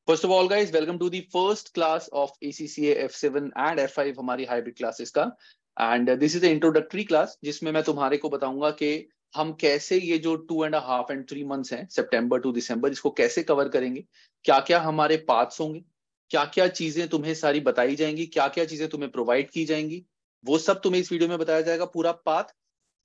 First of all guys, welcome to the first class of ACCA F7 and F5 हमारी hybrid classes का। And this is the introductory class जिसमें मैं तुम्हारे को बताऊंगा कि हम कैसे ये जो 2.5 and 3 months हैं, सितंबर टू दिसंबर, इसको कैसे कवर करेंगे, क्या क्या हमारे पार्ट्स होंगे, क्या क्या चीजें तुम्हें सारी बताई जाएंगी, क्या क्या चीजें तुम्हें प्रोवाइड की जाएंगी, वो सब तुम्हें इस वीडियो में बताया जाएगा। पूरा पाथ,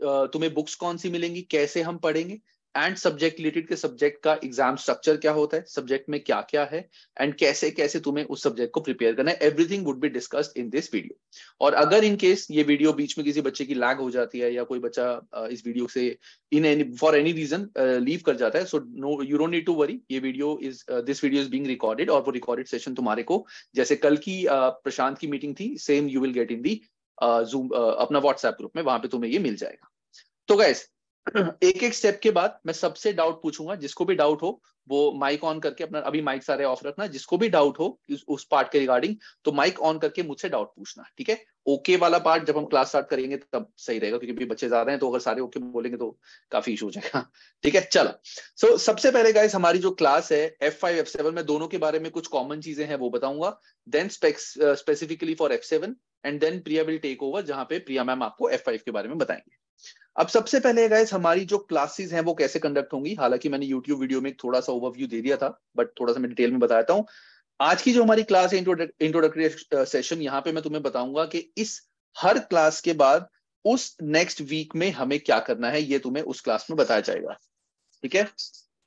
तुम्हें बुक्स कौन सी मिलेंगी, कैसे हम पढ़ेंगे, एंड सब्जेक्ट रिलेटेड के सब्जेक्ट का एग्जाम स्ट्रक्चर क्या होता है, सब्जेक्ट में क्या क्या है, एंड कैसे कैसे तुम्हें उस सब्जेक्ट को प्रिपेयर करना है। Everything would be discussed in this video. और अगर इन केस ये वीडियो बीच में किसी बच्चे की लैग हो जाती है या कोई बच्चा इस वीडियो से in any for any reason leave कर जाता है, so no, you don't need to worry. ये video is this video is being recorded, और वो रिकॉर्डेड सेशन तुम्हारे को जैसे कल की प्रशांत की मीटिंग थी, same you will get in the zoom अपना व्हाट्सएप ग्रुप में, वहां पे तुम्हें ये मिल जाएगा। तो गाइस, एक एक स्टेप के बाद मैं सबसे डाउट पूछूंगा। जिसको भी डाउट हो वो माइक ऑन करके अपना, अभी माइक सारे ऑफ रखना, जिसको भी डाउट हो उस पार्ट के रिगार्डिंग तो माइक ऑन करके मुझसे डाउट पूछना, ठीक है। ओके वाला पार्ट जब हम क्लास स्टार्ट करेंगे तब सही रहेगा, क्योंकि भी बच्चे ज्यादा हैं, तो अगर सारे ओके बोलेंगे तो काफी इशू हो जाएगा, ठीक है। चलो, सो सबसे पहले गाइस, हमारी जो क्लास है F5 F7 में दोनों के बारे में कुछ कॉमन चीजें हैं वो बताऊंगा, then specifically for F7, and then Priya will take over, जहां पे प्रिया मैम आपको F5 के बारे में बताएंगे। अब सबसे पहले गाइस, हमारी जो क्लासेस हैं वो कैसे कंडक्ट होंगी। हालांकि मैंने YouTube वीडियो में थोड़ा सा ओवरव्यू दे दिया था, बट थोड़ा सा मैं डिटेल में बताता हूँ। आज की जो हमारी क्लास है, इंट्रोडक्टरी सेशन, यहाँ पे मैं तुम्हें बताऊंगा कि इस हर क्लास के बाद उस नेक्स्ट वीक में हमें क्या करना है, ये तुम्हें उस क्लास में बताया जाएगा, ठीक है।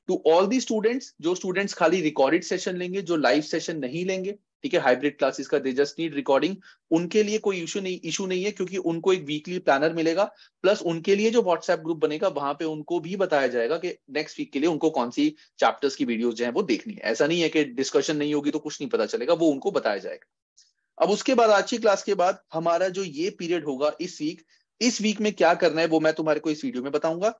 टू ऑल दी स्टूडेंट्स, जो स्टूडेंट्स खाली रिकॉर्डेड सेशन लेंगे, जो लाइव सेशन नहीं लेंगे, ठीक है, हाइब्रिड क्लासेस का दे जस्ट नीड रिकॉर्डिंग, उनके लिए कोई इशू नहीं है, क्योंकि उनको एक वीकली प्लानर मिलेगा, प्लस उनके लिए जो व्हाट्सएप ग्रुप बनेगा वहां पे उनको भी बताया जाएगा कि नेक्स्ट वीक के लिए उनको कौन सी चैप्टर्स की वीडियोस जो है वो देखनी है। ऐसा नहीं है कि डिस्कशन नहीं होगी तो कुछ नहीं पता चलेगा, वो उनको बताया जाएगा। अब उसके बाद आज की क्लास के बाद हमारा जो ये पीरियड होगा इस वीक में क्या करना है वो मैं तुम्हारे को इस वीडियो में बताऊंगा।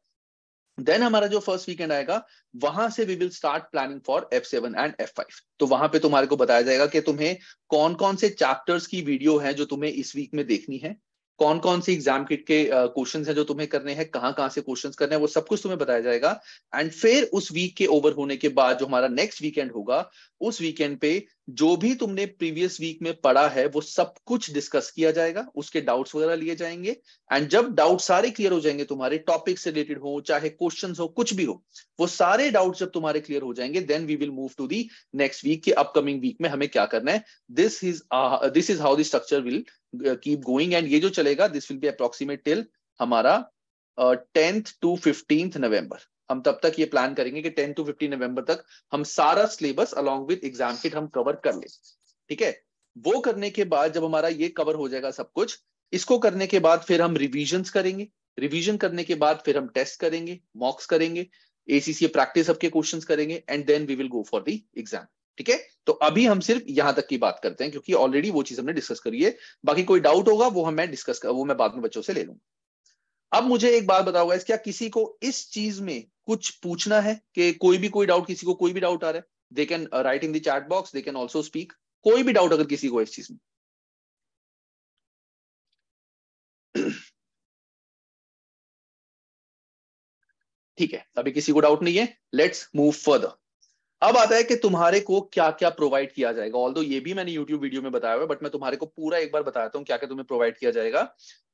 देन हमारा जो फर्स्ट वीकेंड आएगा, वहां से we will start planning for F7 and F5। तो वहां पे तुम्हारे को बताया जाएगा कि तुम्हें कौन कौन से चैप्टर्स की वीडियो है जो तुम्हें इस वीक में देखनी है, कौन कौन सी एग्जाम किट के क्वेश्चंस हैं जो तुम्हें करने हैं, कहां कहां से क्वेश्चंस करने हैं, वो सब कुछ तुम्हें बताया जाएगा। एंड फिर उस वीक के ओवर होने के बाद जो हमारा नेक्स्ट वीकेंड होगा, उस वीकेंड पे जो भी तुमने प्रीवियस वीक में पढ़ा है वो सब कुछ डिस्कस किया जाएगा, उसके डाउट्स वगैरह लिए जाएंगे। एंड जब डाउट सारे क्लियर हो जाएंगे, तुम्हारे टॉपिक से रिलेटेड हो चाहे क्वेश्चंस हो कुछ भी हो, वो सारे डाउट्स जब तुम्हारे क्लियर हो जाएंगे, then we will move to the next week के अपकमिंग वीक में हमें क्या करना है। This is how the structure will keep going, and ये जो चलेगा this will be approximate till हमारा 10th to 15th नवंबर। हम तब तक ये प्लान करेंगे कि 10 to 15 नवंबर तक हम सारा syllabus along with exam kit हम कवर कर ले, ठीक है। वो करने के बाद जब हमारा ये कवर हो जाएगा सब कुछ, इसको करने के बाद फिर हम रिविजन्स करेंगे, रिवीजन करने के बाद फिर हम टेस्ट करेंगे, मॉक्स करेंगे, ACCA प्रैक्टिस सबके क्वेश्चंस करेंगे, and then we will go for the exam, ठीक है। तो अभी हम सिर्फ यहां तक की बात करते हैं, क्योंकि ऑलरेडी वो चीज हमने डिस्कस करी है। बाकी कोई डाउट होगा वो वो मैं बाद में बच्चों से ले लूंगा। अब मुझे एक बात बताओ गाइस, क्या किसी को इस चीज में कुछ पूछना है, कि कोई डाउट, किसी को कोई भी डाउट आ रहा है, they can write in the chat box, they can also speak. कोई भी डाउट अगर किसी को इस चीज में। ठीक है, अभी किसी को डाउट नहीं है, लेट्स मूव फर्दर। अब आता है कि तुम्हारे को क्या क्या प्रोवाइड किया जाएगा। ऑल्दो ये भी मैंने YouTube वीडियो में बताया हुआ है, बट मैं तुम्हारे को पूरा एक बार बताता हूँ क्या क्या तुम्हें प्रोवाइड किया जाएगा।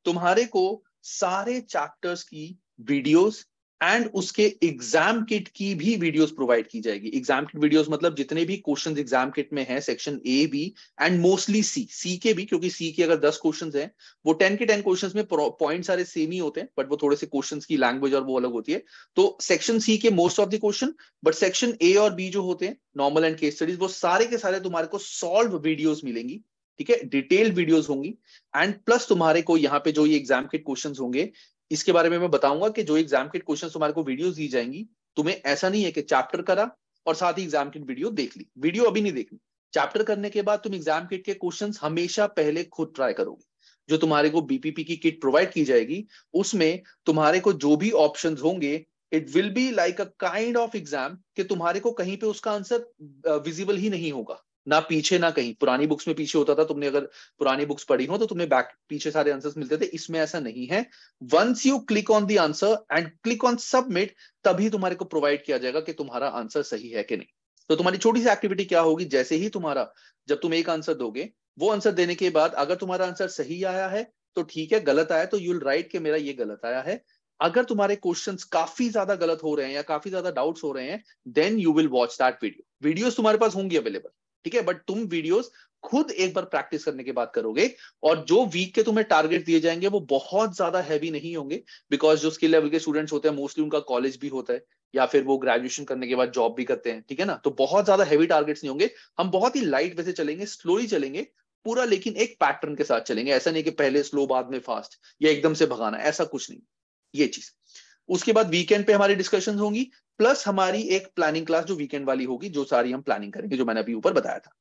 तुम्हारे को सारे चैप्टर्स की वीडियोस एंड उसके एग्जाम किट की भी वीडियोस प्रोवाइड की जाएगी। एग्जाम किट वीडियोस मतलब जितने भी क्वेश्चंस एग्जाम किट में है, section A B and mostly C के भी, क्योंकि सी के अगर 10 क्वेश्चंस हैं, वो 10 के 10 क्वेश्चंस में पॉइंट सारे सेम ही होते हैं, बट वो थोड़े से क्वेश्चंस की लैंग्वेज और वो अलग होती है। तो सेक्शन सी के most of the question, but section A और बी जो होते हैं नॉर्मल एंड केस स्टडीज, वो सारे के सारे तुम्हारे को सॉल्व वीडियोस मिलेंगी, ठीक है, डिटेल्ड वीडियोस होंगी। एंड प्लस तुम्हारे को यहाँ पे जो ये एग्जाम किट क्वेश्चंस होंगे, इसके बारे में मैं बताऊंगा कि जो एग्जाम किट क्वेश्चंस तुम्हारे को वीडियोस दी जाएंगी, तुम्हें ऐसा नहीं है कि चैप्टर करा और साथ ही एग्जाम किट वीडियो देख ली, वीडियो अभी नहीं देखनी। चैप्टर करने के बाद तुम एग्जाम किट के क्वेश्चंस हमेशा पहले खुद ट्राई करोगे। जो तुम्हारे को BPP की किट प्रोवाइड की जाएगी, उसमें तुम्हारे को जो भी ऑप्शंस होंगे, it will be like a kind of exam, कि तुम्हारे को कहीं पे उसका आंसर विजिबल ही नहीं होगा, ना पीछे ना कहीं। पुरानी बुक्स में पीछे होता था, तुमने अगर पुरानी बुक्स पढ़ी हो तो तुम्हें बैक पीछे सारे आंसर्स मिलते थे, इसमें ऐसा नहीं है। Once you click on the answer and click on submit, तभी तुम्हारे को प्रोवाइड किया जाएगा कि तुम्हारा आंसर सही है कि नहीं। तो तुम्हारी छोटी सी एक्टिविटी क्या होगी, जैसे ही तुम्हारा, जब तुम एक आंसर दोगे, वो आंसर देने के बाद अगर तुम्हारा आंसर सही आया है तो ठीक है, गलत आया तो यू विल राइट कि मेरा ये गलत आया है। अगर तुम्हारे क्वेश्चंस काफी ज्यादा गलत हो रहे हैं या काफी ज्यादा डाउट्स हो रहे हैं, then you will watch that video. Videos तुम्हारे पास होंगी अवेलेबल, ठीक है, बट तुम वीडियोस खुद एक बार प्रैक्टिस करने के बाद करोगे। और जो वीक के तुम्हें टारगेट दिए जाएंगे वो बहुत ज्यादा हैवी नहीं होंगे, बिकॉज जो स्किल लेवल के स्टूडेंट्स होते हैं मोस्टली उनका कॉलेज भी होता है या फिर वो ग्रेजुएशन करने के बाद जॉब भी करते हैं, ठीक है ना, तो बहुत ज्यादा हैवी टारगेट्स नहीं होंगे। हम बहुत ही लाइट वैसे चलेंगे, स्लोली चलेंगे पूरा, लेकिन एक पैटर्न के साथ चलेंगे। ऐसा नहीं कि पहले स्लो बाद में फास्ट या एकदम से भगाना, ऐसा कुछ नहीं, ये चीज। उसके बाद वीकेंड पे हमारी डिस्कशंस होंगी, प्लस हमारी एक प्लानिंग क्लास जो वीकेंड वाली होगी, जो सारी हम प्लानिंग करेंगे, जो मैंने अभी ऊपर बताया था।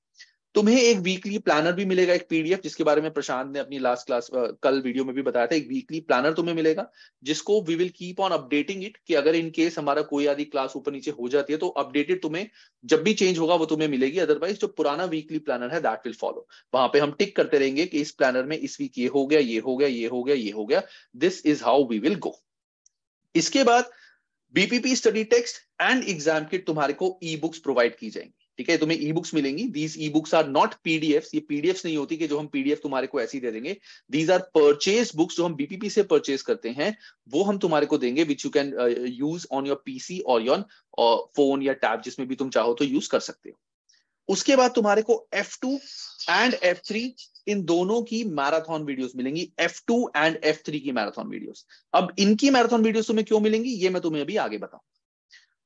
तुम्हें एक वीकली प्लानर भी मिलेगा, एक पीडीएफ, जिसके बारे में प्रशांत ने अपनी लास्ट क्लास कल वीडियो में भी बताया था। एक वीकली प्लानर तुम्हें मिलेगा, जिसको we will keep on updating it, कि अगर इन केस हमारा कोई आदि क्लास ऊपर नीचे हो जाती है तो अपडेटेड तुम्हें जब भी चेंज होगा वो तुम्हें मिलेगी। अदरवाइज जो पुराना वीकली प्लानर है दैट विल फॉलो। वहां पे हम टिक करते रहेंगे कि इस प्लानर में इस वीक ये हो गया, ये हो गया, ये हो गया, ये हो गया। This is how we will go. इसके बाद BPP study text and exam kit तुम्हारे को ई बुक्स प्रोवाइड की जाएंगी, ठीक है, तुम्हें ई बुक्स मिलेंगी। These e books are not PDFs, ये पीडीएफ्स नहीं होती कि जो हम पीडीएफ तुम्हारे को ऐसे ही दे देंगे। दीज आर परचेज बुक्स, जो हम बीपीपी से परचेज करते हैं वो हम तुम्हारे को देंगे, which you can use on your PC और योर फोन या टैब, जिसमें भी तुम चाहो तो यूज कर सकते हो। उसके बाद तुम्हारे को F2 एंड F3 इन दोनों की मैराथन वीडियोस मिलेंगी, F2 एंड F3 की मैराथन वीडियोस। अब इनकी मैराथन वीडियोस तुम्हें क्यों मिलेंगी ये मैं तुम्हें अभी आगे बताऊं।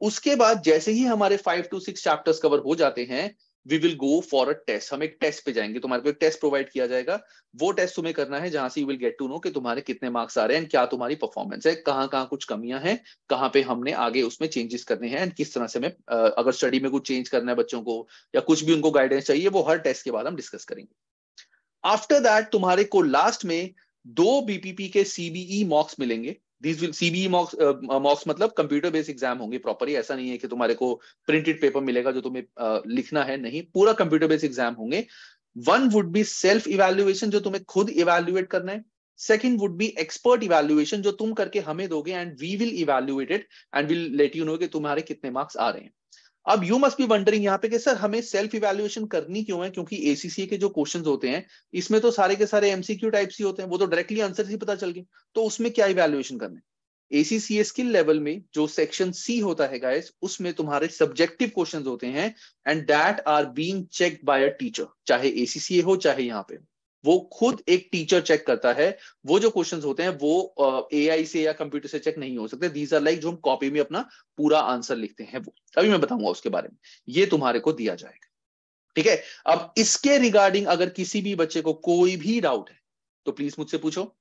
उसके बाद जैसे ही हमारे 5 to 6 चैप्टर्स कवर हो जाते हैं, we will go for a test. हम एक टेस्ट पे जाएंगे, तुम्हारे को एक टेस्ट प्रोवाइड किया जाएगा। वो टेस्ट तुम्हें करना है, जहां से you will get to know कि तुम्हारे कितने मार्क्स आ रहे हैं, क्या तुम्हारी परफॉर्मेंस है, कहाँ कहाँ कुछ कमियां हैं, कहाँ पे हमने आगे उसमें चेंजेस करने हैं, एंड किस तरह से हमें अगर स्टडी में कुछ चेंज करना है बच्चों को या कुछ भी उनको गाइडेंस चाहिए, वो हर टेस्ट के बाद हम डिस्कस करेंगे। आफ्टर दैट तुम्हारे को लास्ट में 2 बीपीपी के सीबीई मॉक्स मिलेंगे। दीज विल सीबीई मॉक्स, मॉक्स मतलब कंप्यूटर बेस्ड एग्जाम होंगे प्रॉपर ही, ऐसा नहीं है कि तुम्हारे को प्रिंटेड पेपर मिलेगा जो तुम्हें लिखना है, नहीं, पूरा कंप्यूटर बेस्ड एग्जाम होंगे। One would be self evaluation, जो तुम्हें खुद इवैल्यूएट करना है। Second would be expert evaluation, जो तुम करके हमें दोगे and we will evaluate it and will let you know कि तुम्हारे कितने मार्क्स आ रहे हैं। अब यू मस्ट बी वंडरिंग यहाँ पे कि सर हमें सेल्फ इवैल्यूएशन करनी क्यों है, क्योंकि एसीसीए के जो क्वेश्चंस होते हैं इसमें तो सारे के सारे एमसीक्यू टाइप्स ही होते हैं, वो तो डायरेक्टली आंसर ही पता चल गए, तो उसमें क्या इवैल्यूएशन करना है। एसीसीए स्किल लेवल में जो सेक्शन सी होता है गाइस, उसमें तुम्हारे सब्जेक्टिव क्वेश्चंस होते हैं and that are being checked by a teacher, चाहे एसीसीए हो चाहे यहाँ पे, वो खुद एक टीचर चेक करता है। वो जो क्वेश्चंस होते हैं वो एआई से या कंप्यूटर से चेक नहीं हो सकते। दीज आर लाइक जो हम कॉपी में अपना पूरा आंसर लिखते हैं, वो अभी मैं बताऊंगा उसके बारे में, ये तुम्हारे को दिया जाएगा, ठीक है। अब इसके रिगार्डिंग अगर किसी भी बच्चे को कोई भी डाउट है तो प्लीज मुझसे पूछो।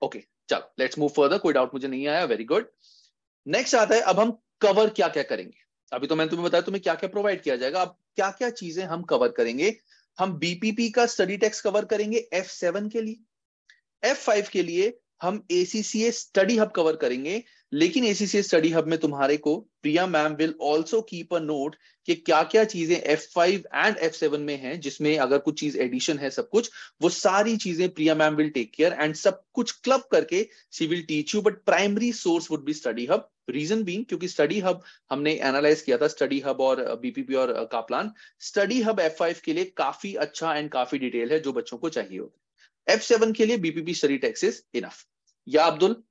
ओके, चलो लेट्स मूव फर्दर, कोई डाउट मुझे नहीं आया, वेरी गुड। नेक्स्ट आता है, अब हम कवर क्या क्या करेंगे। अभी तो मैंने तुम्हें बताया तुम्हें क्या क्या प्रोवाइड किया जाएगा, अब क्या क्या चीजें हम कवर करेंगे। हम बीपीपी का स्टडी टेक्स्ट कवर करेंगे F7 के लिए। F5 के लिए हम ACCA स्टडी हब कवर करेंगे, लेकिन ACCA स्टडी हब में तुम्हारे को Priya ma'am will also keep a note कि क्या क्या चीजें F5 एंड F7 में हैं, जिसमें अगर कुछ चीज एडिशन है, सब कुछ वो सारी चीजें Priya ma'am will take care and सब कुछ क्लब करके she will teach you, but primary source would be study hub. Reason being क्योंकि स्टडी हब हमने एनालाइज किया था, स्टडी हब और बीपीपी और काप्लान। स्टडी हब F5 के लिए काफी अच्छा एंड काफी डिटेल है जो बच्चों को चाहिए होता है। F7 के लिए BPP study text is enough. या Abdul?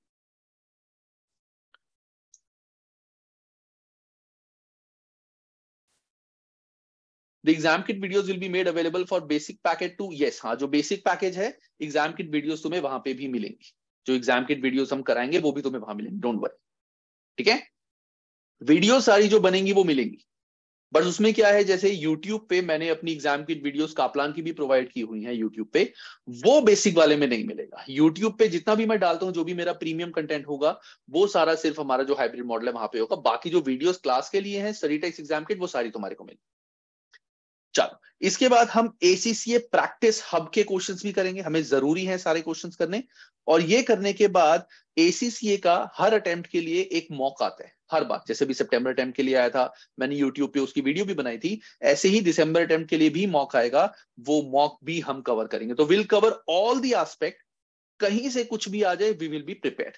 The exam kit videos will be made available for basic package too, yes, हाँ, जो बेसिक पैकेज है एग्जाम किट वीडियोस तुम्हें वहां पे भी मिलेंगी। जो एग्जाम किट वीडियोस हम कराएंगे वो भी तुम्हें वहां मिलेंगे, डोंट वरी, ठीक है। वीडियो सारी जो बनेंगी वो मिलेंगी, बट उसमें क्या है, जैसे YouTube पे मैंने अपनी एग्जाम की वीडियोस कापलान की भी प्रोवाइड की हुई हैं YouTube पे, वो बेसिक वाले में नहीं मिलेगा। YouTube पे जितना भी मैं डालता हूं, जो भी मेरा प्रीमियम कंटेंट होगा, वो सारा सिर्फ हमारा जो हाइब्रिड मॉडल है वहां पे होगा। बाकी जो वीडियोस क्लास के लिए हैं, स्टडी टेक्स्ट एग्जाम किट, वो सारी तुम्हारे को मिलेगी। चलो, इसके बाद हम ACCA प्रैक्टिस हब के क्वेश्चंस भी करेंगे, हमें जरूरी है सारे क्वेश्चंस करने। और ये करने के बाद ACCA का हर अटेम्प्ट के लिए एक मॉक आता है। हर बार, जैसे भी सितंबर अटेम्प्ट के लिए आया था, मैंने यूट्यूब पे उसकी वीडियो भी बनाई थी, ऐसे ही दिसंबर अटेम्प्ट के लिए भी मॉक आएगा, वो मॉक भी हम कवर करेंगे। तो will cover all the aspect, कहीं से कुछ भी आ जाए वी विल बी प्रिपेयर्ड।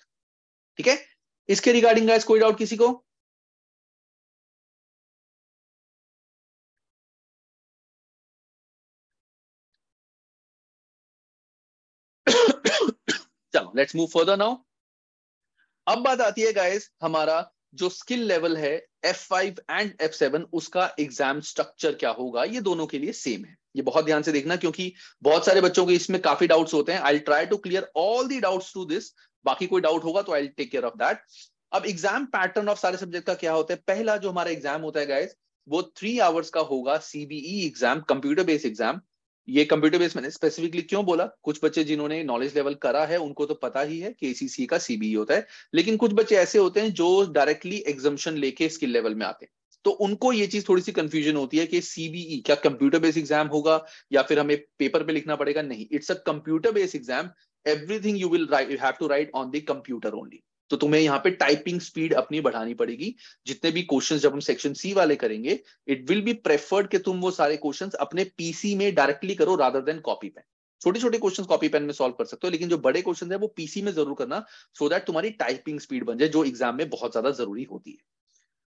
ठीक है, इसके रिगार्डिंग गाइस कोई डाउट किसी को? चलो लेट्स मूव फर्दर नाउ। अब बात आती है गाइस हमारा जो स्किल लेवल है F5 एंड F7, उसका एग्जाम स्ट्रक्चर क्या होगा, ये दोनों के लिए सेम है। ये बहुत ध्यान से देखना, क्योंकि बहुत सारे बच्चों के इसमें काफी डाउट्स होते हैं। I try to clear all the doubts to this, बाकी कोई डाउट होगा तो I take care of that. अब एग्जाम पैटर्न ऑफ सारे सब्जेक्ट का क्या होता है? पहला जो हमारा एग्जाम होता है गाइस, वो 3 आवर्स का होगा, CBE exam, computer based exam. ये कंप्यूटर बेस्ड मैंने स्पेसिफिकली क्यों बोला, कुछ बच्चे जिन्होंने नॉलेज लेवल करा है उनको तो पता ही है कि ACCA का CBE होता है, लेकिन कुछ बच्चे ऐसे होते हैं जो डायरेक्टली एग्जाम्शन लेके स्किल लेवल में आते हैं, तो उनको ये चीज थोड़ी सी कंफ्यूजन होती है कि CBE क्या कंप्यूटर बेस्ड एग्जाम होगा या फिर हमें पेपर पे लिखना पड़ेगा? नहीं, it's a computer based exam. Everything you will write, you have to write on the computer only. तो तुम्हें यहाँ पे टाइपिंग स्पीड अपनी बढ़ानी पड़ेगी। जितने भी क्वेश्चंस जब हम सेक्शन सी वाले करेंगे, इट विल बी प्रेफर्ड कि तुम वो सारे क्वेश्चंस अपने पीसी में डायरेक्टली करो रादर देन कॉपी पेन। छोटे छोटे क्वेश्चंस कॉपी पेन में सॉल्व कर सकते हो, लेकिन जो बड़े क्वेश्चंस है वो पीसी में जरूर करना, सो दैट तुम्हारी टाइपिंग स्पीड बन जाए, जो एग्जाम में बहुत ज्यादा जरूरी होती है।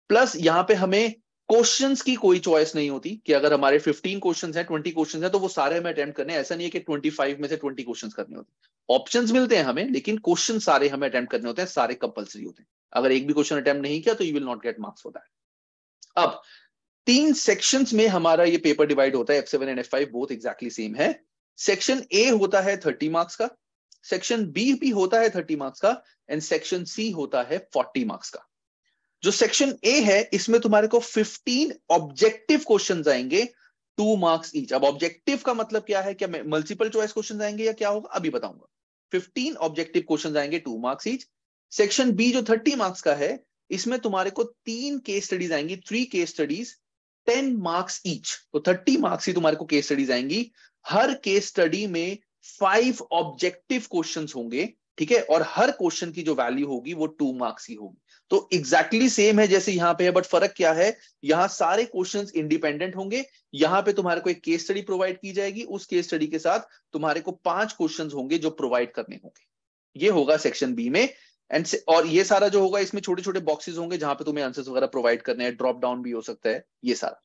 प्लस यहाँ पे हमें क्वेश्चंस की कोई चॉइस नहीं होती कि अगर हमारे 15 क्वेश्चंस हैं, 20 क्वेश्चंस हैं, तो वो सारे हमें अटेम्प्ट करने हैं। ऐसा नहीं है कि 25 में से 20 क्वेश्चंस करने होते हैं। ऑप्शंस मिलते हैं हमें, लेकिन क्वेश्चन सारे हमें अटेम्प्ट करने होते हैं, सारे कंपलसरी होते हैं। अगर एक भी क्वेश्चन अटेम्प्ट नहीं किया तो you will not get marks for that. अब 3 सेक्शंस में हमारा ये पेपर डिवाइड होता है, F7 and F5 both exactly same है। सेक्शन ए होता है 30 मार्क्स का, सेक्शन बी भी होता है 30 मार्क्स का, एंड सेक्शन सी होता है 40 मार्क्स का। जो सेक्शन ए है, इसमें तुम्हारे को 15 ऑब्जेक्टिव क्वेश्चंस आएंगे, 2 मार्क्स ईच। अब ऑब्जेक्टिव का मतलब क्या है? क्या मल्टीपल चॉइस क्वेश्चंस आएंगे या क्या होगा, अभी बताऊंगा। 15 ऑब्जेक्टिव क्वेश्चंस आएंगे, 2 मार्क्स ईच। सेक्शन बी जो 30 मार्क्स का है, इसमें तुम्हारे को 3 केस स्टडीज आएंगी, 3 केस स्टडीज, 10 मार्क्स ईच। तो 30 मार्क्स ही तुम्हारे को केस स्टडीज आएंगी। हर केस स्टडी में 5 ऑब्जेक्टिव क्वेश्चंस होंगे, ठीक है, और हर क्वेश्चन की जो वैल्यू होगी वो 2 मार्क्स की होगी। तो एग्जैक्टली सेम है जैसे यहां पे है, बट फर्क क्या है? यहां सारे क्वेश्चंस इंडिपेंडेंट होंगे, यहां पे तुम्हारे को एक केस स्टडी प्रोवाइड की जाएगी, उस केस स्टडी के साथ तुम्हारे को 5 क्वेश्चंस होंगे जो प्रोवाइड करने होंगे। ये होगा सेक्शन बी में। और ये सारा जो होगा, इसमें छोटे छोटे बॉक्सेस होंगे जहां पे तुम्हें आंसर्स वगैरह प्रोवाइड करने हैं, ड्रॉप डाउन भी हो सकता है, ये सारा।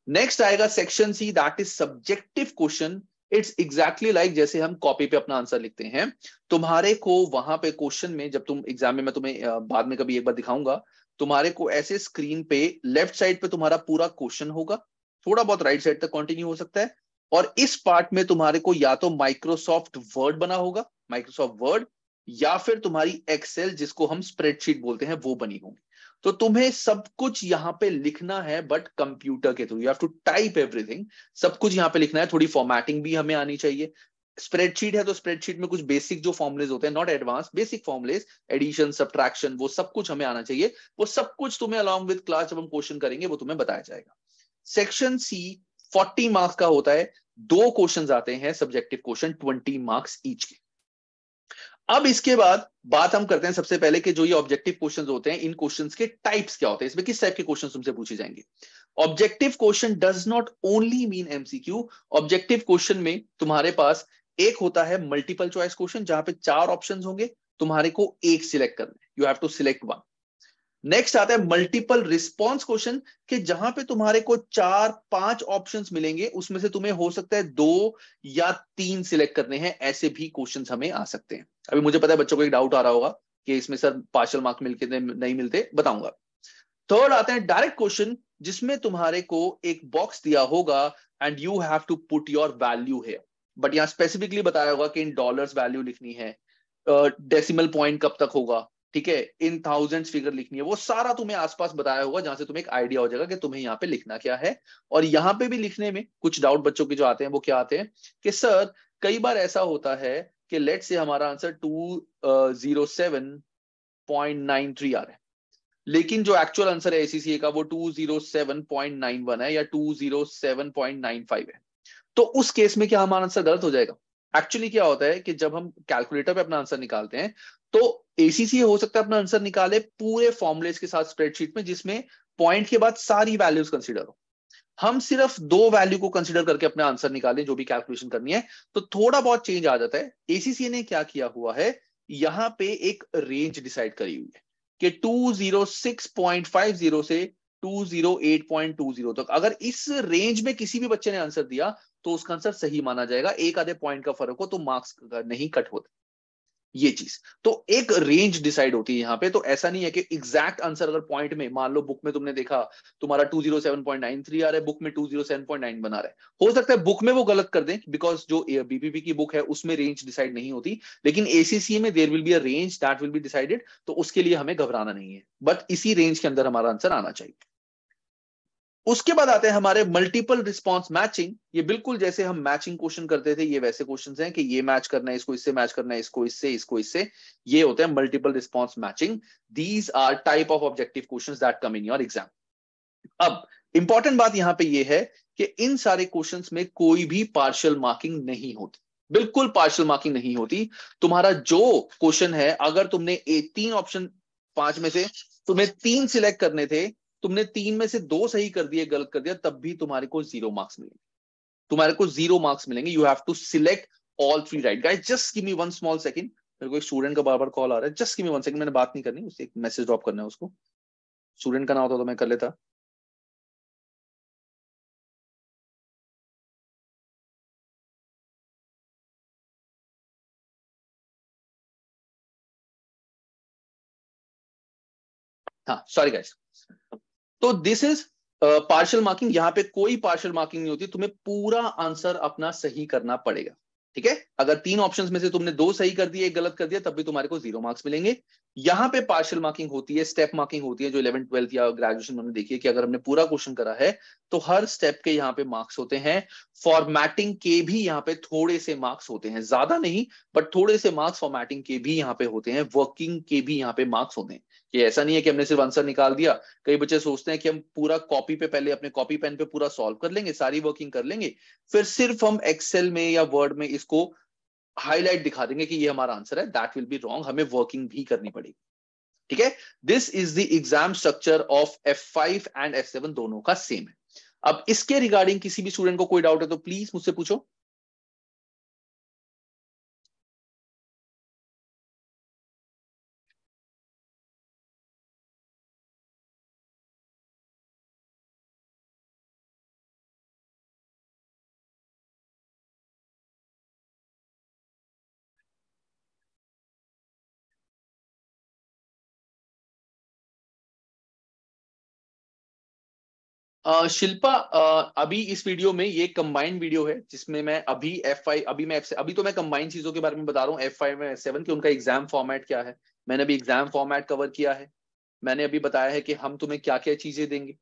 नेक्स्ट आएगा section C, that is subjective question. It's exactly like जैसे हम कॉपी पे अपना आंसर लिखते हैं, तुम्हारे को वहां पे क्वेश्चन में, जब तुम एग्जाम में, मैं तुम्हें बाद में कभी एक बार दिखाऊंगा, तुम्हारे को ऐसे स्क्रीन पे लेफ्ट साइड पे तुम्हारा पूरा क्वेश्चन होगा, थोड़ा बहुत राइट साइड तक कंटिन्यू हो सकता है, और इस पार्ट में तुम्हारे को या तो माइक्रोसॉफ्ट वर्ड बना होगा, माइक्रोसॉफ्ट वर्ड, या फिर तुम्हारी एक्सेल जिसको हम स्प्रेडशीट बोलते हैं वो बनी होगी। तो तुम्हें सब कुछ यहां पे लिखना है, बट कंप्यूटर के through, you have to type everything. सब कुछ यहां पे लिखना है, थोड़ी फॉर्मेटिंग भी हमें आनी चाहिए। स्प्रेडशीट है तो स्प्रेडशीट में कुछ बेसिक जो फॉर्मुलेज होते हैं, not advance, basic formulas, addition, subtraction, वो सब कुछ हमें आना चाहिए। वो सब कुछ तुम्हें अलॉन्ग विद क्लास जब हम क्वेश्चन करेंगे वो तुम्हें बताया जाएगा। सेक्शन सी 40 मार्क्स का होता है, 2 क्वेश्चन आते हैं सब्जेक्टिव क्वेश्चन, 20 मार्क्स ईच के। अब इसके बाद बात हम करते हैं सबसे पहले कि जो ये ऑब्जेक्टिव क्वेश्चंस होते हैं, इन क्वेश्चंस के टाइप्स क्या होते हैं, इसमें किस टाइप के क्वेश्चंस तुमसे पूछे जाएंगे। Objective question does not only mean MCQ। Objective question में तुम्हारे पास एक होता है मल्टीपल चॉइस क्वेश्चन, जहां पे 4 ऑप्शंस होंगे, तुम्हारे को एक सिलेक्ट करना है, you have to select one. Next आता है मल्टीपल रिस्पॉन्स क्वेश्चन, कि जहां पे तुम्हारे को 4-5 ऑप्शंस मिलेंगे, उसमें से तुम्हें हो सकता है 2 या 3 सिलेक्ट करने हैं, ऐसे भी क्वेश्चंस हमें आ सकते हैं। अभी मुझे पता है बच्चों को एक डाउट आ रहा होगा कि इसमें सर पार्शियल मार्क्स मिलते नहीं मिलते, बताऊंगा। थर्ड आते हैं डायरेक्ट क्वेश्चन, जिसमें तुम्हारे को एक बॉक्स दिया होगा and you have to put your value है, बट यहां स्पेसिफिकली बताया होगा कि इन डॉलर्स वैल्यू लिखनी है, डेसिमल पॉइंट कब तक होगा, ठीक है, इन थाउजेंड्स फिगर लिखनी है, वो सारा तुम्हें आसपास बताया होगा, जहां से तुम्हें एक आइडिया हो जाएगा कि तुम्हें यहाँ पे लिखना क्या है। और यहाँ पे भी लिखने में कुछ डाउट बच्चों के जो आते हैं वो क्या आते हैं कि सर कई बार ऐसा होता है कि लेट से हमारा आंसर 207.93 आ रहा है, लेकिन जो एक्चुअल आंसर है ACCA का वो 207.91 है या 207.95 है। तो उस केस में क्या हमारा आंसर गलत हो जाएगा? एक्चुअली क्या होता है कि जब हम कैलकुलेटर पे अपना आंसर निकालते हैं, तो एसीसी हो सकता है अपना आंसर निकाले पूरे फॉर्मुलेस के साथ स्प्रेडशीट में, जिसमें पॉइंट के बाद सारी वैल्यूज कंसीडर हो। हम सिर्फ 2 वैल्यू को कंसीडर करके अपना आंसर निकालें जो भी कैलकुलेशन करनी है, तो थोड़ा बहुत चेंज आ जाता है। एसीसी ने क्या किया हुआ है, यहां पे एक रेंज डिसाइड करी हुई है कि 206.50 से 208.20 तक, अगर इस रेंज में किसी भी बच्चे ने आंसर दिया तो उसका आंसर सही माना जाएगा। एक आधे पॉइंट का फर्क हो तो मार्क्स नहीं कट होते। ये चीज तो एक रेंज डिसाइड होती है यहाँ पे। तो ऐसा नहीं है कि एग्जैक्ट आंसर अगर पॉइंट में, मान लो बुक में तुमने देखा तुम्हारा 207.93 आ रहा है, बुक में 207.9 बना रहा है, हो सकता है बुक में वो गलत कर दें बिकॉज जो बीपीपी की बुक है उसमें रेंज डिसाइड नहीं होती, लेकिन एसीसी में there will be a range that will be decided, तो उसके लिए हमें घबराना नहीं है, बट इसी रेंज के अंदर हमारा आंसर आना चाहिए। उसके बाद आते हैं हमारे मल्टीपल रिस्पॉन्स मैचिंग। ये बिल्कुल जैसे हम मैचिंग क्वेश्चन करते थे, ये वैसे क्वेश्चंस हैं कि ये मैच करना है, इसको इससे मैच करना है, इसको इससे, इसको इससे। ये होते हैं multiple response matching. These are type of objective questions that come in your exam. अब इंपॉर्टेंट बात यहां पे ये है कि इन सारे क्वेश्चंस में कोई भी पार्शियल मार्किंग नहीं होती, बिल्कुल पार्शियल मार्किंग नहीं होती। तुम्हारा जो क्वेश्चन है, अगर तुमने 3 ऑप्शन 5 में से तुम्हें 3 सिलेक्ट करने थे, तुमने 3 में से 2 सही कर दिए, गलत कर दिया, तब भी तुम्हारे को 0 मार्क्स मिलेंगे। तुम्हारे को 0 मार्क्स मिलेंगे। You have to select all 3 right. Guys just give me 1 small second, मेरे को एक स्टूडेंट का बार बार कॉल आ रहा है, जस्ट गिव मी 1 सेकंड। मैंने बात नहीं करनी, उसे एक मैसेज ड्रॉप करना है उसको। स्टूडेंट का नाम होता तो मैं कर लेता। हाँ सॉरी गाइस। तो दिस इज पार्शियल मार्किंग। यहां पे कोई पार्शियल मार्किंग नहीं होती, तुम्हें पूरा आंसर अपना सही करना पड़ेगा। ठीक है, अगर 3 ऑप्शंस में से तुमने 2 सही कर दिए, 1 गलत कर दिया, तब भी तुम्हारे को 0 मार्क्स मिलेंगे। यहां पे पार्शियल मार्किंग होती है, स्टेप मार्किंग होती है, जो 11th 12th या ग्रेजुएशन में हमने देखी है कि अगर हमने पूरा क्वेश्चन करा है तो हर स्टेप के यहाँ पे मार्क्स होते हैं। फॉर्मेटिंग के भी यहाँ पे थोड़े से मार्क्स होते हैं, ज्यादा नहीं, बट थोड़े से मार्क्स फॉर्मेटिंग के भी यहाँ पे होते हैं, वर्किंग के भी यहाँ पे मार्क्स होते हैं। कि ऐसा नहीं है कि हमने सिर्फ आंसर निकाल दिया। कई बच्चे सोचते हैं कि हम पूरा कॉपी पे, पहले अपने कॉपी पेन पे पूरा सॉल्व कर लेंगे, सारी वर्किंग कर लेंगे, फिर सिर्फ हम एक्सेल में या वर्ड में इसको हाईलाइट दिखा देंगे कि ये हमारा आंसर है। दैट विल बी रॉन्ग, हमें वर्किंग भी करनी पड़ेगी। ठीक है, this is the exam structure of F5 and F7, दोनों का सेम है। अब इसके रिगार्डिंग किसी भी स्टूडेंट को कोई डाउट है तो प्लीज मुझसे पूछो। शिल्पा, अभी इस वीडियो में, ये कंबाइंड वीडियो है जिसमें मैं अभी F5, अभी मैं अभी तो मैं कंबाइंड चीजों के बारे में बता रहा हूँ, F5 में F7 की उनका एग्जाम फॉर्मेट क्या है। मैंने अभी एग्जाम फॉर्मेट कवर किया है। मैंने अभी बताया है कि हम तुम्हें क्या क्या चीजें देंगे,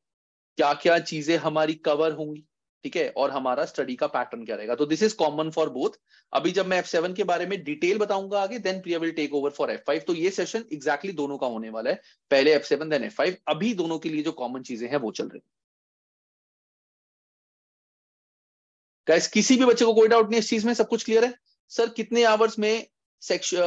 क्या क्या चीजें हमारी कवर होंगी। ठीक है, और हमारा स्टडी का पैटर्न क्या रहेगा। तो this is common for both. अभी जब मैं F7 के बारे में डिटेल बताऊंगा आगे, then Priya will take over for F5। तो ये सेशन एग्जैक्टली दोनों का होने वाला है, पहले F7 देन F5। अभी दोनों के लिए जो कॉमन चीजें हैं वो चल रही है। गाइस किसी भी बच्चे को कोई डाउट नहीं इस चीज में, सब कुछ क्लियर है। सर कितने आवर्स में सेक्शन,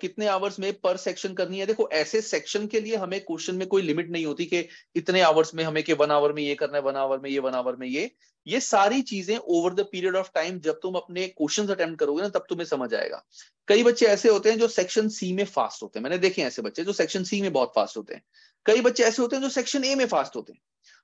कितने आवर्स में पर सेक्शन करनी है। देखो ऐसे सेक्शन के लिए हमें क्वेश्चन में कोई लिमिट नहीं होती कि इतने आवर्स में हमें, कि 1 आवर में ये करना है, 1 आवर में ये, 1 आवर में ये सारी चीजें over the period of time जब तुम अपने क्वेश्चंस अटेम्प्ट करोगे ना, तब तुम्हें समझ आएगा। कई बच्चे ऐसे होते हैं जो सेक्शन सी में फास्ट होते हैं, मैंने देखे हैं ऐसे बच्चे जो सेक्शन सी में बहुत फास्ट होते हैं। कई बच्चे ऐसे होते हैं जो सेक्शन ए में फास्ट होते हैं।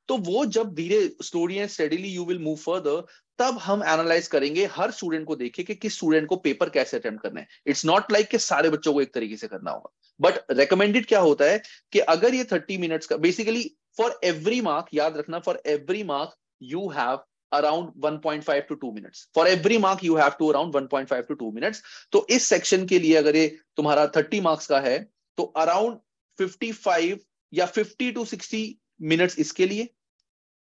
तो वो जब धीरे story and steadily you will move further, तब हम एनालाइज करेंगे हर स्टूडेंट को, देखें कि किस स्टूडेंट को पेपर कैसे अटेम्प्ट करना है। इट्स नॉट लाइक कि सारे बच्चों को एक तरीके से करना होगा, बट रेकमेंडेड क्या होता है कि अगर ये 30 मिनट्स का, बेसिकली फॉर एवरी मार्क, याद रखना, for every mark you have around 1.5 to 2 minutes. For every mark you have to around 1.5 to 2 minutes. तो इस सेक्शन के लिए अगर ये तुम्हारा 30 मार्क्स का है तो अराउंड 55 या 50 to 60 मिनट्स इसके लिए,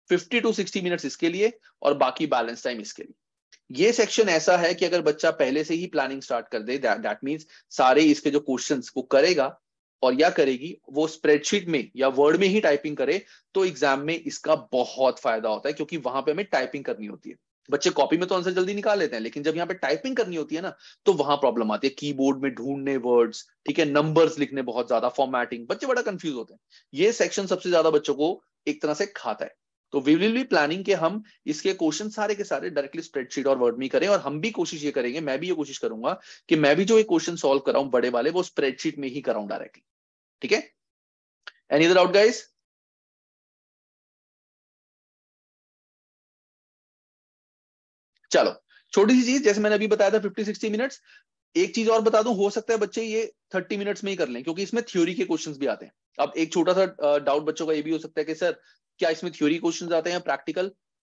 50 to 60 मिनट्स इसके लिए, और बाकी बैलेंस टाइम इसके लिए। ये सेक्शन ऐसा है कि अगर बच्चा पहले से ही प्लानिंग स्टार्ट कर दे, दैट मींस सारे इसके जो क्वेश्चंस वो करेगा और या करेगी, वो स्प्रेडशीट में या वर्ड में ही टाइपिंग करे, तो एग्जाम में इसका बहुत फायदा होता है, क्योंकि वहां पे हमें टाइपिंग करनी होती है। बच्चे कॉपी में तो आंसर जल्दी निकाल लेते हैं, लेकिन जब यहाँ पे टाइपिंग करनी होती है ना, तो वहां प्रॉब्लम आती है, कीबोर्ड में ढूंढने वर्ड्स, ठीक है, नंबर्स लिखने बहुत ज्यादा, फॉर्मेटिंग, बच्चे बड़ा कंफ्यूज होते हैं। ये सेक्शन सबसे ज्यादा बच्चों को एक तरह से खाता है। तो वी विल बी प्लानिंग कि हम इसके क्वेश्चन सारे के सारे डायरेक्टली स्प्रेडशीट और वर्ड में करें, और हम भी कोशिश ये करेंगे, मैं भी ये कोशिश करूंगा कि मैं भी जो ये क्वेश्चन सॉल्व कराऊं बड़े वाले, वो स्प्रेडशीट में ही कराऊं डायरेक्टली। ठीक है, एनी अदर डाउट गाइस? चलो, छोटी सी चीज, जैसे मैंने अभी बताया था 50-60 मिनट्स, एक चीज और बता दूं, हो सकता है बच्चे ये 30 मिनट्स में ही कर लें, क्योंकि इसमें थ्योरी के क्वेश्चंस भी आते हैं। अब एक छोटा सा डाउट बच्चों का ये भी हो सकता है कि सर क्या इसमें थ्योरी क्वेश्चंस आते हैं प्रैक्टिकल?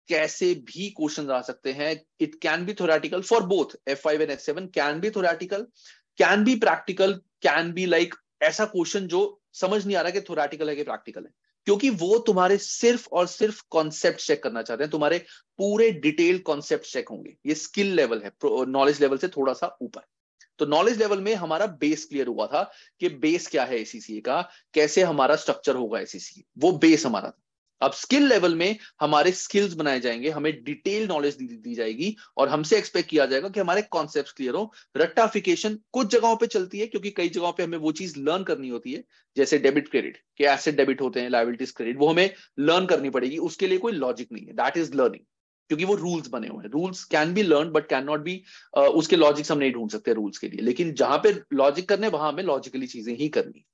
कैसे भी क्वेश्चंस आ सकते हैं। It can be theoretical for both F5 and F7, can be theoretical, can be practical, can be like ऐसा क्वेश्चन जो समझ नहीं आ रहा कि थोरेटिकल है कि प्रैक्टिकल है, क्योंकि वो तुम्हारे सिर्फ और सिर्फ कॉन्सेप्ट चेक करना चाहते हैं, तुम्हारे पूरे डिटेल कॉन्सेप्ट चेक होंगे। ये स्किल लेवल है, नॉलेज लेवल से थोड़ा सा ऊपर। तो नॉलेज लेवल में हमारा बेस क्लियर हुआ था कि बेस क्या है एसीसीए का, कैसे हमारा स्ट्रक्चर होगा एसीसीए, वो बेस हमारा था। अब स्किल लेवल में हमारे स्किल्स बनाए जाएंगे, हमें डिटेल नॉलेज दी जाएगी, और हमसे एक्सपेक्ट किया जाएगा कि हमारे कॉन्सेप्ट्स क्लियर हो। रट्टाफिकेशन कुछ जगहों पे चलती है, क्योंकि कई जगहों पे हमें वो चीज लर्न करनी होती है, जैसे डेबिट क्रेडिट के एसेट डेबिट होते हैं, लायबिलिटीज क्रेडिट, वो हमें लर्न करनी पड़ेगी, उसके लिए कोई लॉजिक नहीं है, दैट इज लर्निंग, क्योंकि वो रूल्स बने हुए हैं। Rules can be learn but can not be, उसके लॉजिक्स हम नहीं ढूंढ सकते रूल्स के लिए, लेकिन जहां पे लॉजिक करने वहां हमें लॉजिकली चीजें ही करनी।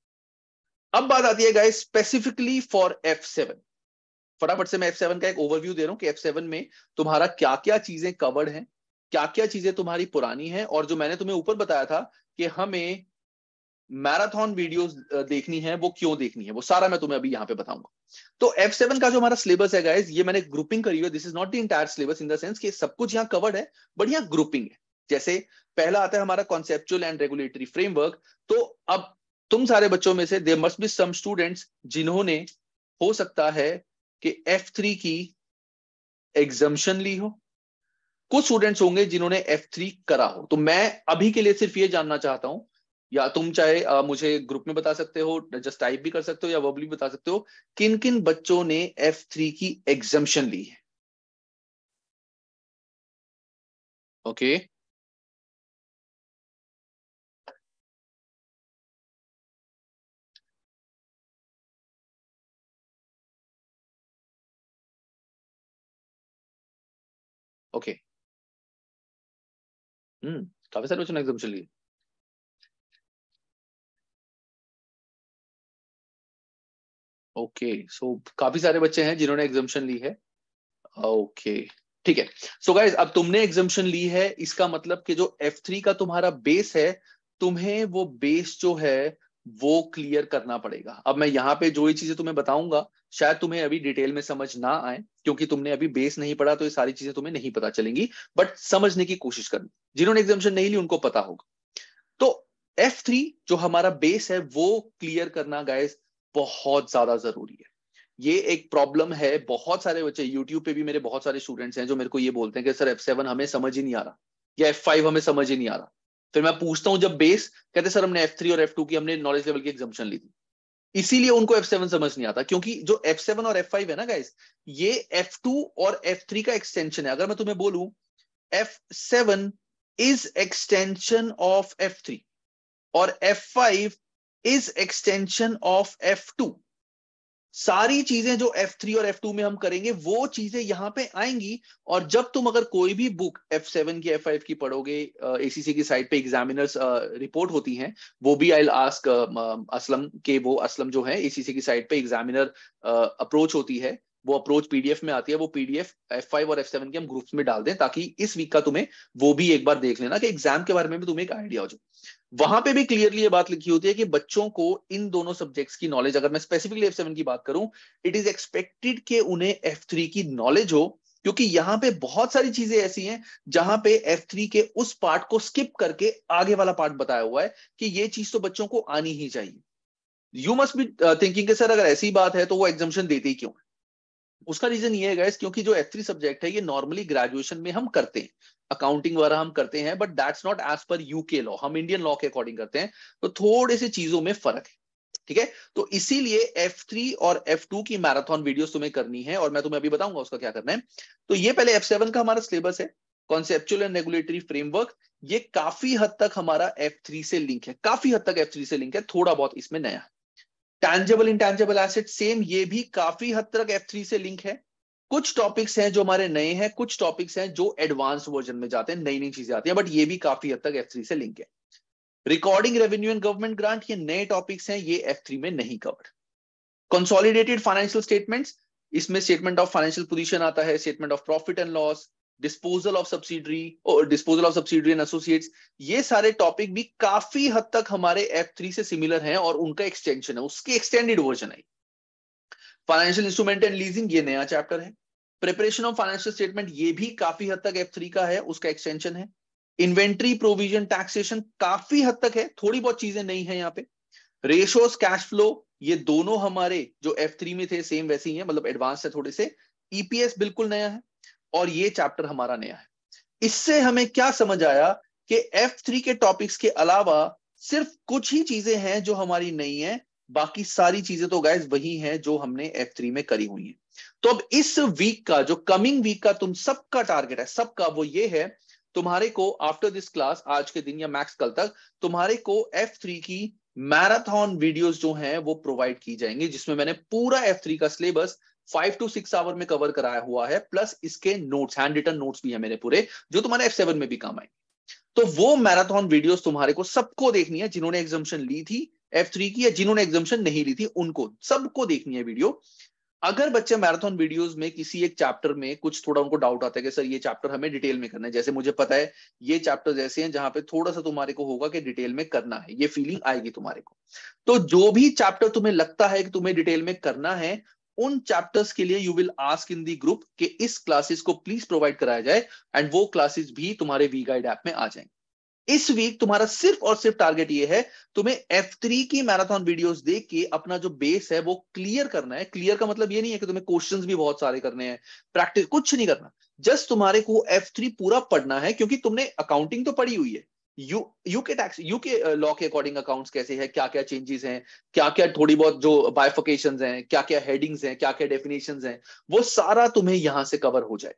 अब बात आती है गाइस स्पेसिफिकली फॉर F7। फटाफट से मैं F7 का एक ओवरव्यू दे रहा हूं कि F7 में तुम्हारा क्या क्या चीजें कवर्ड हैं, क्या क्या चीजें तुम्हारी पुरानी हैं, और जो मैंने तुम्हें ऊपर बताया था कि हमें मैराथन वीडियोस देखनी है, वो क्यों देखनी है, वो सारा मैं तुम्हें अभी यहाँ पे बताऊंगा। तो F7 का जो हमारा सिलेबस है गाइस, ये मैंने ग्रुपिंग करी है, this is not the entire syllabus in the sense कि सब कुछ यहाँ कवर्ड है, बट यहाँ ग्रुपिंग है। जैसे पहला आता है हमारा कॉन्सेप्चुअल एंड रेगुलेटरी फ्रेमवर्क। तो अब तुम सारे बच्चों में से there must be some students जिन्होंने, हो सकता है कि F3 की एग्जम्पशन ली हो, कुछ स्टूडेंट्स होंगे जिन्होंने F3 करा हो। तो मैं अभी के लिए सिर्फ ये जानना चाहता हूं, या तुम चाहे मुझे ग्रुप में बता सकते हो, जस्ट टाइप भी कर सकते हो, या वर्बली बता सकते हो, किन किन बच्चों ने F3 की एग्जम्पशन ली है। ओके, ओके, काफी सारे बच्चों ने एग्जम्पशन ली है। ओके, सो काफी सारे बच्चे हैं जिन्होंने एग्जम्पशन ली है। ओके, ठीक है। सो गाइस, अब तुमने एग्जम्पशन ली है, इसका मतलब कि जो F3 का तुम्हारा बेस है, तुम्हें वो बेस जो है वो क्लियर करना पड़ेगा। अब मैं यहाँ पे जो ये चीजें तुम्हें बताऊंगा, शायद तुम्हें अभी डिटेल में समझ ना आए, क्योंकि तुमने अभी बेस नहीं पढ़ा, तो ये सारी चीजें तुम्हें नहीं पता चलेंगी, बट समझने की कोशिश करनी। जिन्होंने एग्जामेशन नहीं ली उनको पता होगा। तो F3 जो हमारा बेस है वो क्लियर करना गाइस बहुत ज्यादा जरूरी है। ये एक प्रॉब्लम है, बहुत सारे बच्चे यूट्यूब पे भी, मेरे बहुत सारे स्टूडेंट्स हैं जो मेरे को ये बोलते हैं कि सर F7 हमें समझ ही नहीं आ रहा, या F5 हमें समझ ही नहीं आ रहा। फिर मैं पूछता हूं जब बेस, कहते सर हमने F3 और F2 की हमने नॉलेज लेवल की एग्जाम्पशन ली थी। इसीलिए उनको F7 समझ नहीं आता, क्योंकि जो F7 और F5 है ना गाइस, ये F2 और F3 का एक्सटेंशन है। अगर मैं तुम्हें बोलूं F7 is extension of F3 और F5 is extension of F2, सारी चीजें जो F3 और F2 में हम करेंगे वो चीजें यहां पे आएंगी। और जब तुम अगर कोई भी बुक F7 की F5 की पढ़ोगे, एसीसी की साइट पे एग्जामिनर्स रिपोर्ट होती हैं, वो भी आई आस्क असलम के, वो असलम जो है एसीसी की साइट पे एग्जामिनर अप्रोच होती है, वो अप्रोच पीडीएफ में आती है, वो पीडीएफ F5 और F7 के हम ग्रुप्स में डाल दें, ताकि इस वीक का तुम्हें वो भी एक बार देख लेना कि एग्जाम के बारे में भी तुम्हें एक आइडिया हो जाए। वहां पे भी क्लियरली ये बात लिखी होती है कि बच्चों को इन दोनों सब्जेक्ट्स की नॉलेज, अगर मैं स्पेसिफिकली F7 की बात करूं, इट इज एक्सपेक्टेड कि उन्हें F3 की नॉलेज हो, क्योंकि यहां पे बहुत सारी चीजें ऐसी हैं जहां पे F3 के उस पार्ट को स्किप करके आगे वाला पार्ट बताया हुआ है कि ये चीज तो बच्चों को आनी ही चाहिए। यू मस्ट बी थिंकिंग कि सर अगर ऐसी बात है तो वो एग्जाम्शन देते ही क्यों है? उसका रीजन ये है गाइस, क्योंकि जो F3 सब्जेक्ट है ये नॉर्मली ग्रेजुएशन में हम करते हैं, अकाउंटिंग वगैरह हम करते हैं, but that's not as per UK law, हम इंडियन लॉ के अकॉर्डिंग करते हैं, तो थोड़े से चीजों में फर्क है। ठीक है। तो इसीलिए F3 और F2 की मैराथन वीडियोस तुम्हें करनी है और मैं तुम्हें अभी बताऊंगा उसका क्या करना है। तो ये पहले F7 का हमारा सिलेबस है, कॉन्सेप्चुअल एंड रेगुलेटरी फ्रेमवर्क। ये काफी हद तक हमारा F3 से लिंक है, काफी हद तक F3 से लिंक है, थोड़ा बहुत इसमें नया है। टैंजेबल इंटैंजेबल एसेट सेम, ये भी काफी हद तक F3 से लिंक है। कुछ टॉपिक्स हैं जो हमारे नए हैं, कुछ टॉपिक्स हैं जो एडवांस वर्जन में जाते हैं, नई नई चीजें आती हैं, बट ये भी काफी हद तक F3 से लिंक है। Recording revenue and government grant, ये नए टॉपिक्स हैं, ये F3 में नहीं कवर्ड। कंसोलिडेटेड फाइनेंशियल स्टेटमेंट्स, इसमें स्टेटमेंट ऑफ फाइनेंशियल पोजीशन आता है, statement of profit and loss, disposal of subsidiary और disposal of subsidiary and associates. ये सारे टॉपिक भी काफी हद तक हमारे F3 से सिमिलर हैं और उनका एक्सटेंशन है, उसके एक्सटेंडेड वर्जन है। फाइनेंशियल इंस्ट्रूमेंट एंड लीजिंग, ये नया चैप्टर है। प्रिपरेशन ऑफ फाइनेंशियल स्टेटमेंट, ये भी काफी हद तक F3 का है, उसका एक्सटेंशन है। इन्वेंट्री प्रोविजन टैक्सेशन काफी हद तक है, थोड़ी बहुत चीजें नहीं है यहाँ पे। रेशोस कैश फ्लो, ये दोनों हमारे जो F3 में थे सेम वैसे ही हैं, मतलब एडवांस है थोड़े से। ईपीएस बिल्कुल नया है और ये चैप्टर हमारा नया है। इससे हमें क्या समझ आया कि F3 के टॉपिक्स के अलावा सिर्फ कुछ ही चीजें हैं जो हमारी नई है, बाकी सारी चीजें तो गाइस वही हैं जो हमने F3 में करी हुई हैं। तो अब इस वीक का, जो कमिंग वीक का तुम सबका टारगेट है, सबका, वो ये है तुम्हारे को आफ्टर दिस क्लास, आज के दिन या मैक्स कल तक, तुम्हारे को F3 की मैराथन वीडियोस जो हैं वो प्रोवाइड की जाएंगी, जिसमें मैंने पूरा F3 का सिलेबस 5 to 6 आवर में कवर कराया हुआ है, प्लस इसके नोट्स, हैंड रिटन नोट्स भी है मेरे पूरे, जो तुम्हारे F7 में भी काम आएंगे। तो वो मैराथन वीडियोस तुम्हारे को सबको देखनी है, जिन्होंने एग्जाम्शन ली थी F3 की या जिन्होंने एग्जाम्शन नहीं ली थी, उनको सबको देखनी है वीडियो। अगर बच्चे मैराथन वीडियोस में किसी एक चैप्टर में कुछ थोड़ा उनको डाउट आता है कि सर ये चैप्टर हमें डिटेल में करना है, जैसे मुझे पता है ये चैप्टर्स ऐसे हैं जहां पे थोड़ा सा तुम्हारे को होगा कि डिटेल में करना है, ये फीलिंग आएगी तुम्हारे को। तो जो भी चैप्टर तुम्हें लगता है कि तुम्हें डिटेल में करना है, उन चैप्टर्स के लिए you will ask in the group कि इस क्लासेस को प्लीज प्रोवाइड कराया जाए, एंड वो क्लासेस भी तुम्हारे वी गाइड ऐप में आ जाएंगे। इस वीक तुम्हारा सिर्फ और सिर्फ टारगेट ये है, तुम्हें F3 की मैराथन वीडियोस देख के अपना जो बेस है वो क्लियर करना है। क्लियर का मतलब ये नहीं है कि तुम्हें क्वेश्चंस भी बहुत सारे करने हैं, प्रैक्टिस कुछ नहीं करना, जस्ट तुम्हारे को F3 पूरा पढ़ना है, क्योंकि तुमने अकाउंटिंग तो पढ़ी हुई है, यूके टैक्स, यूके लॉ के अकॉर्डिंग अकाउंट्स कैसे है, क्या क्या चेंजेस हैं, क्या क्या थोड़ी बहुत जो बाइफिकेशंस हैं, क्या क्या हेडिंग्स हैं, क्या क्या डेफिनेशंस हैं, वो सारा तुम्हें यहां से कवर हो जाए।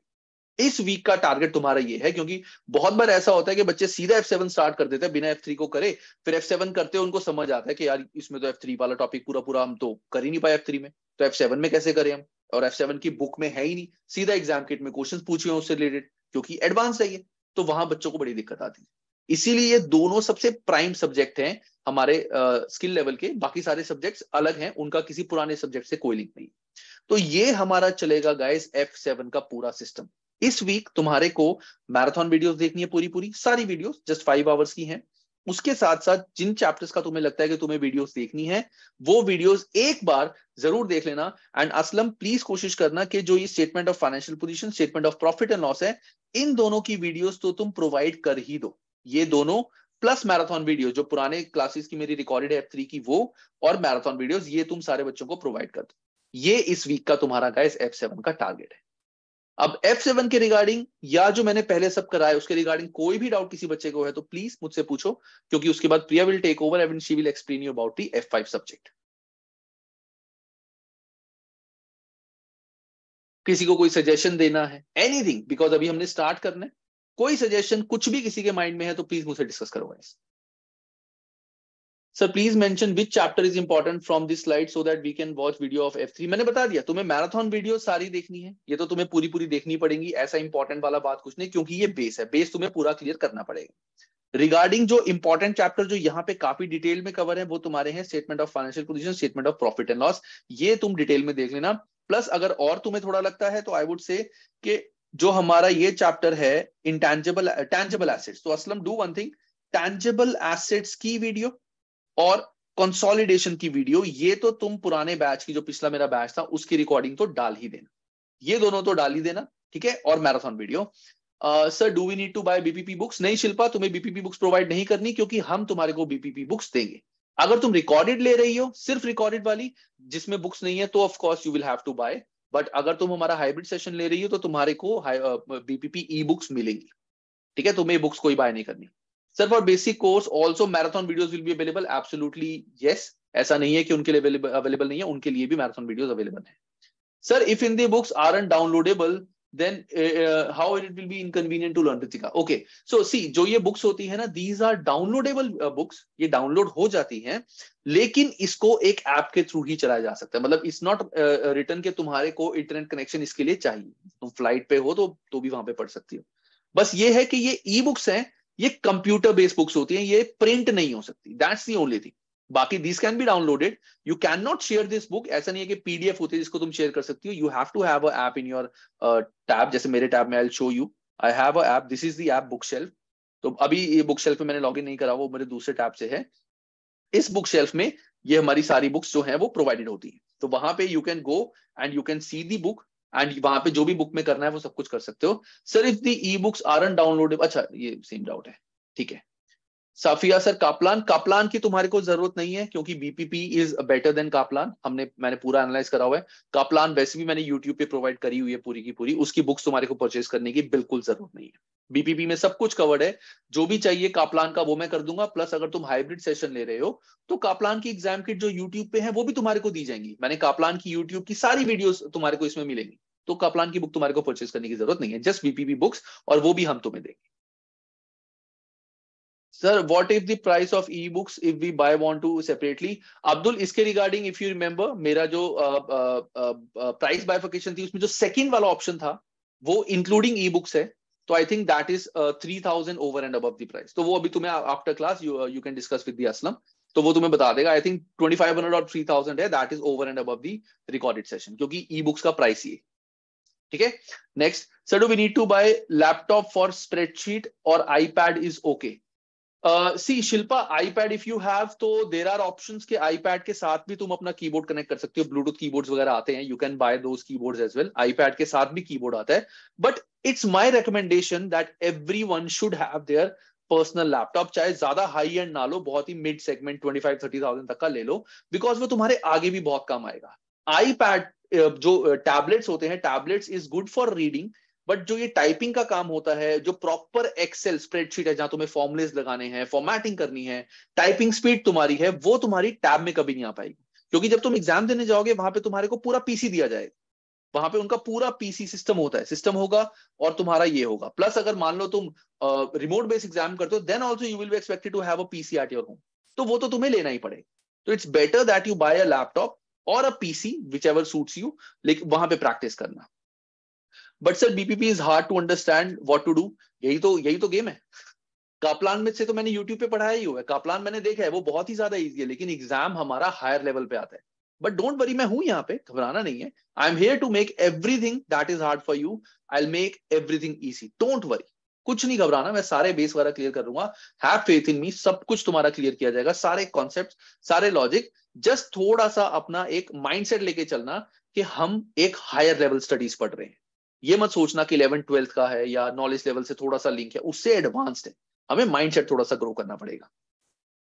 इस वीक का टारगेट तुम्हारा ये है, क्योंकि बहुत बार ऐसा होता है कि बच्चे सीधा F7 स्टार्ट कर देते हैं बिना F3 को करे, फिर F7 करते हैं उनको समझ आता है कि यार इसमें तो F3 वाला टॉपिक पूरा पूरा हम तो कर ही नहीं पाए F3 में, तो F7 में कैसे करें हम, और F7 की बुक में है ही नहीं, सीधा एग्जाम किट में क्वेश्चन पूछे हैं उससे रिलेटेड, क्योंकि एडवांस है ये, तो वहां बच्चों को बड़ी दिक्कत आती है। इसीलिए ये दोनों सबसे प्राइम सब्जेक्ट हैं हमारे स्किल लेवल के, बाकी सारे सब्जेक्ट्स अलग हैं, उनका किसी पुराने सब्जेक्ट से कोई लिंक नहीं। तो ये हमारा चलेगा गाइस F7 का पूरा सिस्टम। इस वीक तुम्हारे को मैराथन वीडियोस देखनी है, पूरी पूरी सारी वीडियोस जस्ट 5 आवर्स की हैं। उसके साथ साथ जिन चैप्टर्स का तुम्हें लगता है कि तुम्हें वीडियोस देखनी है, वो वीडियोस एक बार जरूर देख लेना। एंड असलम प्लीज कोशिश करना कि जो ये statement of financial position, statement of profit and loss है, इन दोनों की वीडियोस तो तुम प्रोवाइड कर ही दो, ये दोनों प्लस मैराथन वीडियो, जो पुराने क्लासेस की मेरी रिकॉर्डेड है F3 की वो, और मैराथन वीडियोस, ये तुम सारे बच्चों को प्रोवाइड कर दो। ये इस वीक का तुम्हारा गाइस F7 का टारगेट है। अब F7 के रिगार्डिंग या जो मैंने पहले सब कराया उसके रिगार्डिंग कोई भी डाउट किसी बच्चे को है तो प्लीज मुझसे पूछो, क्योंकि उसके बाद Priya will take over and she will explain you about the F5 subject. किसी को कोई सजेशन देना है, एनीथिंग, बिकॉज अभी हमने स्टार्ट करना है, कोई सजेशन कुछ भी किसी के माइंड में है तो प्लीज मुझसे डिस्कस करो guys. Sir please mention which chapter is important from this slide so that we can watch video of F3। मैंने बता दिया तुम्हें मैराथन वीडियो सारी देखनी है, ये तो तुम्हें पूरी पूरी देखनी पड़ेगी, ऐसा इंपॉर्टेंट वाला बात कुछ नहीं, क्योंकि ये बेस है, बेस तुम्हें पूरा क्लियर करना पड़ेगा। रिगार्डिंग जो इंपॉर्टेंट चैप्टर जो यहाँ पे काफी डिटेल में कवर है, वो तुम्हारे हैं statement of financial position, statement of profit and loss, ये तुम डिटेल में देख लेना। प्लस अगर और तुम्हें थोड़ा लगता है तो आई वुड से कि जो हमारा ये चैप्टर है टैंजेबल एसेट्स, तो Aslam do one thing, tangible assets की वीडियो और कंसोलिडेशन की वीडियो, ये तो तुम पुराने बैच की, जो पिछला मेरा बैच था उसकी रिकॉर्डिंग तो डाल ही देना, ये दोनों तो डाल ही देना, ठीक है। और marathon video. Sir do we need to buy BPP books? नहीं शिल्पा, तुम्हें बीपीपी बुक्स प्रोवाइड नहीं करनी, क्योंकि हम तुम्हारे को बीपीपी बुक्स देंगे। अगर तुम रिकॉर्डेड ले रही हो, सिर्फ रिकॉर्डेड वाली जिसमें बुक्स नहीं है, तो of course you will have to buy, but अगर तुम हमारा हाइब्रिड सेशन ले रही हो तो तुम्हारे को बीपीपी ई बुक्स मिलेंगी, ठीक है, तुम्हें बुक्स कोई बाय नहीं करनी। Sir, for basic course, also marathon videos will be available. Absolutely, yes. ऐसा नहीं है कि उनके लिए अवेलेबल नहीं है, उनके लिए भी मैराथन वीडियोस अवेलेबल है। Sir if in the books aren't downloadable then how it will be inconvenient to learn, Ritika? Okay, so see, जो ये बुक्स होती है ना, these are downloadable बुक्स, ये डाउनलोड हो जाती हैं, लेकिन इसको एक ऐप के थ्रू ही चलाया जा सकता है। मतलब इट्स नॉट रिटर्न के तुम्हारे को इंटरनेट कनेक्शन इसके लिए चाहिए, तुम फ्लाइट पे हो तो भी वहां पे पढ़ सकती हो। बस ये है कि ये ई बुक्स हैं, ये कंप्यूटर बेस्ड बुक्स होती हैं, ये प्रिंट नहीं हो सकती, दैट्स दी ओनली थिंग। बाकी this can be downloaded, you can not share this book, ऐसा नहीं है कि पीडीएफ होती है जिसको तुम शेयर कर सकती हो, you have to have a app in your tab. जैसे मेरे टैब में I will show you, I have a app, this is the app bookshelf. तो अभी ये बुक शेल्फ में मैंने लॉगिन नहीं करा, वो मेरे दूसरे टैब से है। इस बुक शेल्फ में ये हमारी सारी बुक्स जो हैं वो प्रोवाइडेड होती है, तो वहां पे you can go and you can see the book, and वहां पे जो भी बुक में करना है वो सब कुछ कर सकते हो। Sir if the e books aren't downloadable, अच्छा ये सेम डाउट है, ठीक है। साफिया सर, कापलान, कापलान की तुम्हारे को जरूरत नहीं है क्योंकि BPP is better than Kaplan, मैंने पूरा एनालाइज करा हुआ है। कापलान वैसे भी मैंने यूट्यूब पे प्रोवाइड करी हुई है पूरी की पूरी, उसकी बुक्स तुम्हारे को परचेज करने की बिल्कुल जरूरत नहीं है। बीपीपी में सब कुछ कवर्ड है, जो भी चाहिए कापलान का वो मैं कर दूंगा। प्लस अगर तुम हाइब्रिड सेशन ले रहे हो तो कापलान की एग्जाम किट जो यूट्यूब पे है वो भी तुम्हारे को दी जाएंगी। मैंने कापलान की यूट्यूब की सारी वीडियोस तुम्हारे को इसमें मिलेंगी, तो कापलान की बुक तुम्हारे को परचेज करने की जरूरत नहीं है, जस्ट बीपीपी बुक्स, और वो भी हम तुम्हें देंगे। Sir, what if the price of e-books if we buy want to separately? Abdul, इसके रिगार्डिंग इफ यू रिमेंबर, मेरा जो प्राइस बाइफिकेशन थी उसमें जो सेकंड वाला ऑप्शन था वो इंक्लूडिंग ई बुक्स है, तो I think that is 3000 over and above the price. तो वो अभी तुम्हें after class you can discuss with the Aslam, तो वो तुम्हें बता देगा। आई थिंक 2500 और 3000 है, that is over and above the recorded session, क्योंकि ई बुक्स का प्राइस ही है। ठीक है। Next, sir do we need to buy laptop for spreadsheet और iPad is okay? See Shilpa, iPad if you have तो देर आर ऑप्शंस के iPad के साथ भी तुम अपना कीबोर्ड कनेक्ट कर सकते हो, ब्लूटूथ कीबोर्ड्स वगैरह आते हैं, you can buy those keyboards as well, iPad के साथ भी कीबोर्ड आता है। But it's my recommendation that everyone should have their personal laptop, चाहे ज्यादा हाई एंड ना लो, बहुत ही मिड सेगमेंट 25-30,000 तक का ले लो, बिकॉज वो तुम्हारे आगे भी बहुत काम आएगा। आईपैड जो टैबलेट्स होते हैं, tablets is good for reading, but जो ये टाइपिंग का काम होता है, जो प्रॉपर एक्सेल स्प्रेडशीट है जहां तुम्हें फॉर्मुलेस लगाने हैं, फॉर्मेटिंग करनी है, टाइपिंग स्पीड तुम्हारी है, वो तुम्हारी टैब में कभी नहीं आ पाएगी। क्योंकि जब तुम एग्जाम देने जाओगे वहां पे तुम्हारे को पूरा पीसी दिया जाएगा, वहां पे उनका पूरा पीसी सिस्टम होता है, सिस्टम होगा और तुम्हारा ये होगा। प्लस अगर मान लो तुम रिमोट बेस्ड एग्जाम करते हो, then also you will be expected to have a PC at your home, तो वो तो तुम्हें लेना ही पड़ेगा। तो it's better that you buy a laptop और a PC whichever suits you, लेकिन वहां पे प्रैक्टिस करना। But sir BPP is hard to understand what to do, यही तो गेम है। कापलान में से तो मैंने यूट्यूब पे पढ़ाया ही हुआ है, कापलान मैंने देखा है, वो बहुत ही ज्यादा इजी है, लेकिन एग्जाम हमारा हायर लेवल पे आता है। बट डोंट वरी, मैं हूं यहाँ पे, घबराना नहीं है। I am here to make everything that is hard for you, I will make everything easy, don't worry, कुछ नहीं घबराना, मैं सारे बेस वगैरह क्लियर कर दूंगा। हैव फेथ इन मी, सब कुछ तुम्हारा क्लियर किया जाएगा, सारे कॉन्सेप्ट, सारे लॉजिक। जस्ट थोड़ा सा अपना एक माइंडसेट लेके चलना कि हम एक हायर लेवल स्टडीज पढ़ रहे हैं। ये मत सोचना कि 11th-12th का है या नॉलेज लेवल से थोड़ा सा लिंक है, उससे एडवांस्ड है, हमें माइंडसेट थोड़ा सा ग्रो करना पड़ेगा।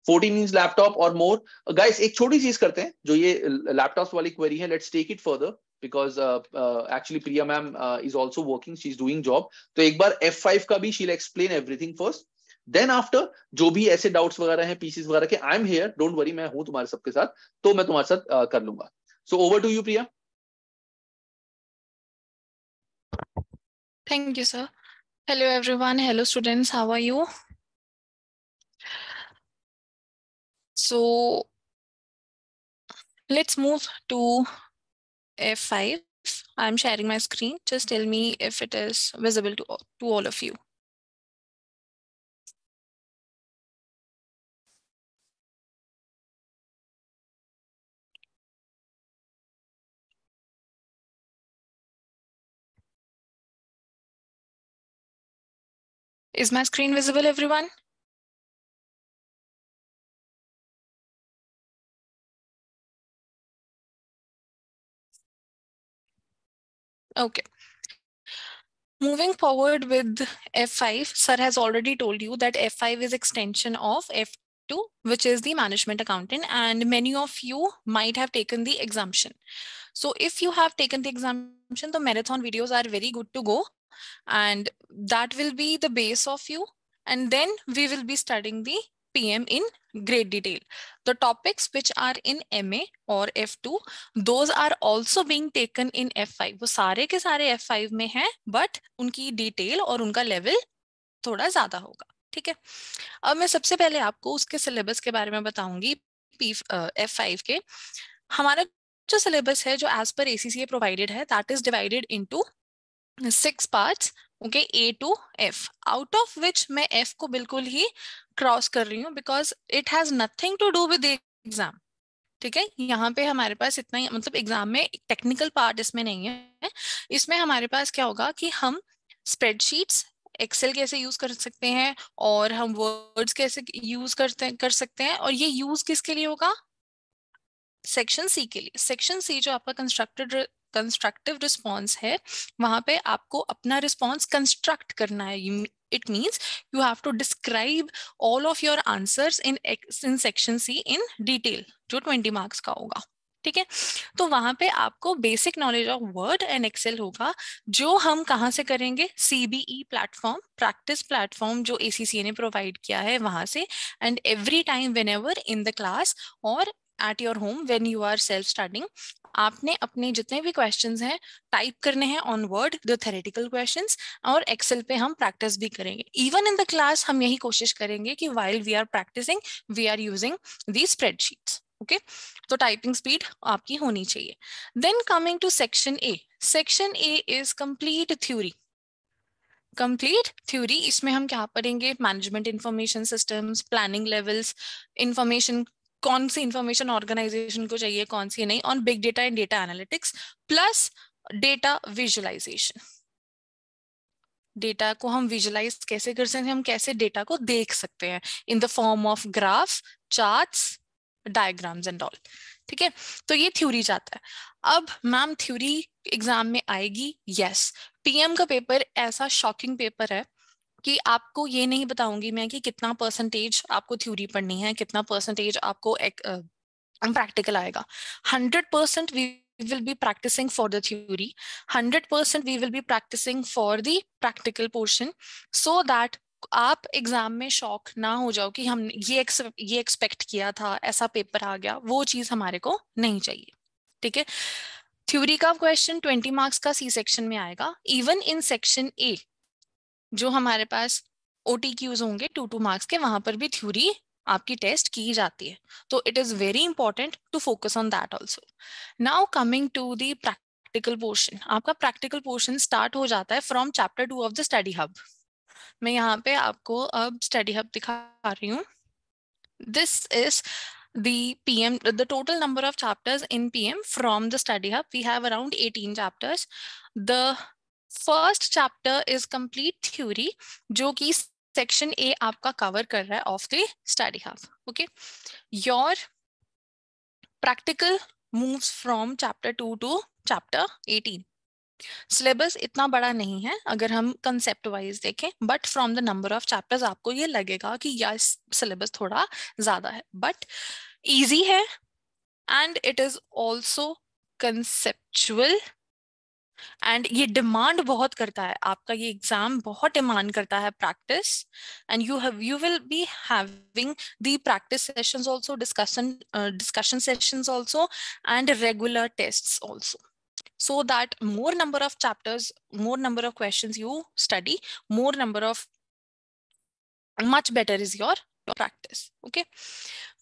14 इंच लैपटॉप और मोर। गाइस एक छोटी चीज करते हैं, जो ये लैपटॉप्स वाली क्वेरी है, let's take it further, because actually Priya ma'am is also working, she is doing job. तो एक बार F5 का भी she'll explain everything first, then after जो भी ऐसे डाउट्स वगैरह हैं पीसीस वगैरह के, I am here, don't worry, मैं हूं तुम्हारे सबके साथ, तो मैं तुम्हारे साथ कर लूंगा। So over to you Priya. Thank you, sir. Hello, everyone. Hello, students. How are you? So let's move to F5. I'm sharing my screen. Just tell me if it is visible to all of you. Is my screen visible, everyone? Okay. Moving forward with F5, sir has already told you that F5 is extension of F2, which is the management accountant, and many of you might have taken the exemption. So if you have taken the exemption, the marathon videos are very good to go, and that will be the base of you. And then we will be studying the PM in great detail. The topics which are in MA or F2, those are also being taken in F5. वो सारे के सारे F5 में हैं, but उनकी detail और उनका level थोड़ा ज्यादा होगा. ठीक है. अब मैं सबसे पहले आपको उसके सिलेबस के बारे में बताऊंगी. F5 के हमारा जो सिलेबस है, जो एज पर ACCA प्रोवाइडेड है, that is divided into 6 parts. Okay, A to F, out of which मैं F को बिल्कुल ही क्रॉस कर रही हूँ because it has nothing to do with exam. ठीक है, यहाँ पे हमारे पास इतना ही, मतलब एग्जाम में टेक्निकल पार्ट इसमें नहीं है. इसमें हमारे पास क्या होगा कि हम स्प्रेडशीट्स, एक्सेल कैसे यूज कर सकते हैं और हम वर्ड्स कैसे यूज कर सकते हैं. और ये यूज किसके लिए होगा? सेक्शन सी के लिए. सेक्शन सी जो आपका कंस्ट्रक्टिव रिस्पॉन्स है, वहां पे आपको अपना रिस्पॉन्स कंस्ट्रक्ट करना है. It means you have to describe all of your answers in section C in detail, जो 20 मार्क्स का होगा. ठीक है, तो वहां पे आपको basic knowledge of Word and Excel होगा, जो हम कहाँ से करेंगे? CBE प्लेटफॉर्म, प्रैक्टिस प्लेटफॉर्म जो ACCA ने प्रोवाइड किया है वहां से. And every time whenever in the class और at your home when you are self studying, आपने अपने जितने भी क्वेश्चंस हैं टाइप करने हैं on word, the theoretical questions, और एक्सेल पे हम प्रैक्टिस भी करेंगे. इवन इन द क्लास हम यही कोशिश करेंगे कि while we are practicing we are using these spreadsheets. Okay, तो टाइपिंग स्पीड आपकी होनी चाहिए. Then coming to section A. Section A is complete theory. Complete theory, इसमें हम क्या पढ़ेंगे? Management information systems, planning levels, information, कौन सी इंफॉर्मेशन ऑर्गेनाइजेशन को चाहिए, कौन सी नहीं, on big data and data analytics, plus data visualisation. Data को हम विजुअलाइज कैसे कर सकते हैं, हम कैसे डेटा को देख सकते हैं in the form of graph, charts, diagrams and all. ठीक है, तो ये थ्योरी जाता है. अब मैम थ्योरी एग्जाम में आएगी? यस. PM का पेपर ऐसा शॉकिंग पेपर है कि आपको ये नहीं बताऊंगी मैं कि कितना परसेंटेज आपको थ्योरी पढ़नी है, कितना परसेंटेज आपको प्रैक्टिकल आएगा. 100% we will be practicing for the theory, 100% we will be practicing for the practical portion, so that आप एग्जाम में शॉक ना हो जाओ कि हम ये एक्सपेक्ट किया था, ऐसा पेपर आ गया. वो चीज हमारे को नहीं चाहिए. ठीक है, थ्योरी का क्वेश्चन 20 मार्क्स का C सेक्शन में आएगा. इवन इन सेक्शन A जो हमारे पास OTQs होंगे 2 मार्क्स के, वहां पर भी थ्योरी आपकी टेस्ट की जाती है. तो it is very important to focus on that also. Now coming to the practical portion. आपका प्रैक्टिकल पोर्शन स्टार्ट हो जाता है from chapter 2 of the study hub. मैं यहाँ पे आपको अब स्टडी हब दिखा रही हूँ. This is the PM, the total number of chapters in PM from the study hub. We have around 18 chapters. The first chapter is complete theory, जो कि section A आपका cover कर रहा है of the study hub. Okay, your practical moves from chapter 2 to chapter 18. Syllabus इतना बड़ा नहीं है अगर हम कंसेप्ट वाइज देखें, but from the number of chapters आपको ये लगेगा कि यस सिलेबस थोड़ा ज्यादा है, बट इजी है and it is also conceptual. And ये डिमांड बहुत करता है, आपका ये एग्जाम बहुत डिमांड करता है practice. And you will be having the practice sessions also, discussion sessions also, and regular tests also. So that more number of chapters, more number of questions you study, more number of, much better is your practice. Okay,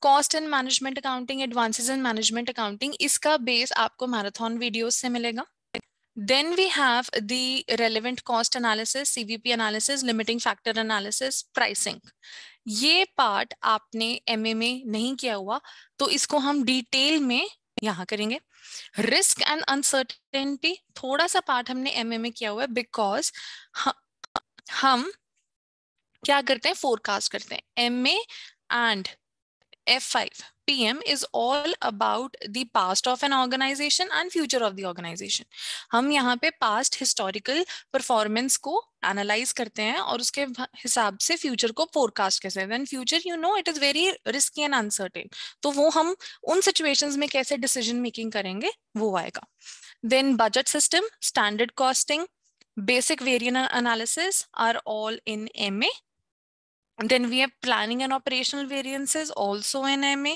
cost and management accounting, advances in management accounting, iska base aapko marathon videos se milega. Then we have the relevant cost analysis, CVP analysis, limiting factor analysis, pricing. ये part आपने MA में नहीं किया हुआ, तो इसको हम detail में यहाँ करेंगे. रिस्क एंड अनसर्टेनिटी थोड़ा सा पार्ट हमने MA में किया हुआ है, बिकॉज हम क्या करते हैं, फोरकास्ट करते हैं. MA and F5 PM is all about the past of an organization and future of the organization. हम यहाँ पे past historical performance को analyze करते हैं और उसके हिसाब से future को forecast कैसे. Then future, you know, it is very risky and uncertain. तो वो हम उन situations में कैसे decision making करेंगे वो आएगा. Then budget system, standard costing, basic variance analysis are all in MA. Then we have planning and operational variances also in MA,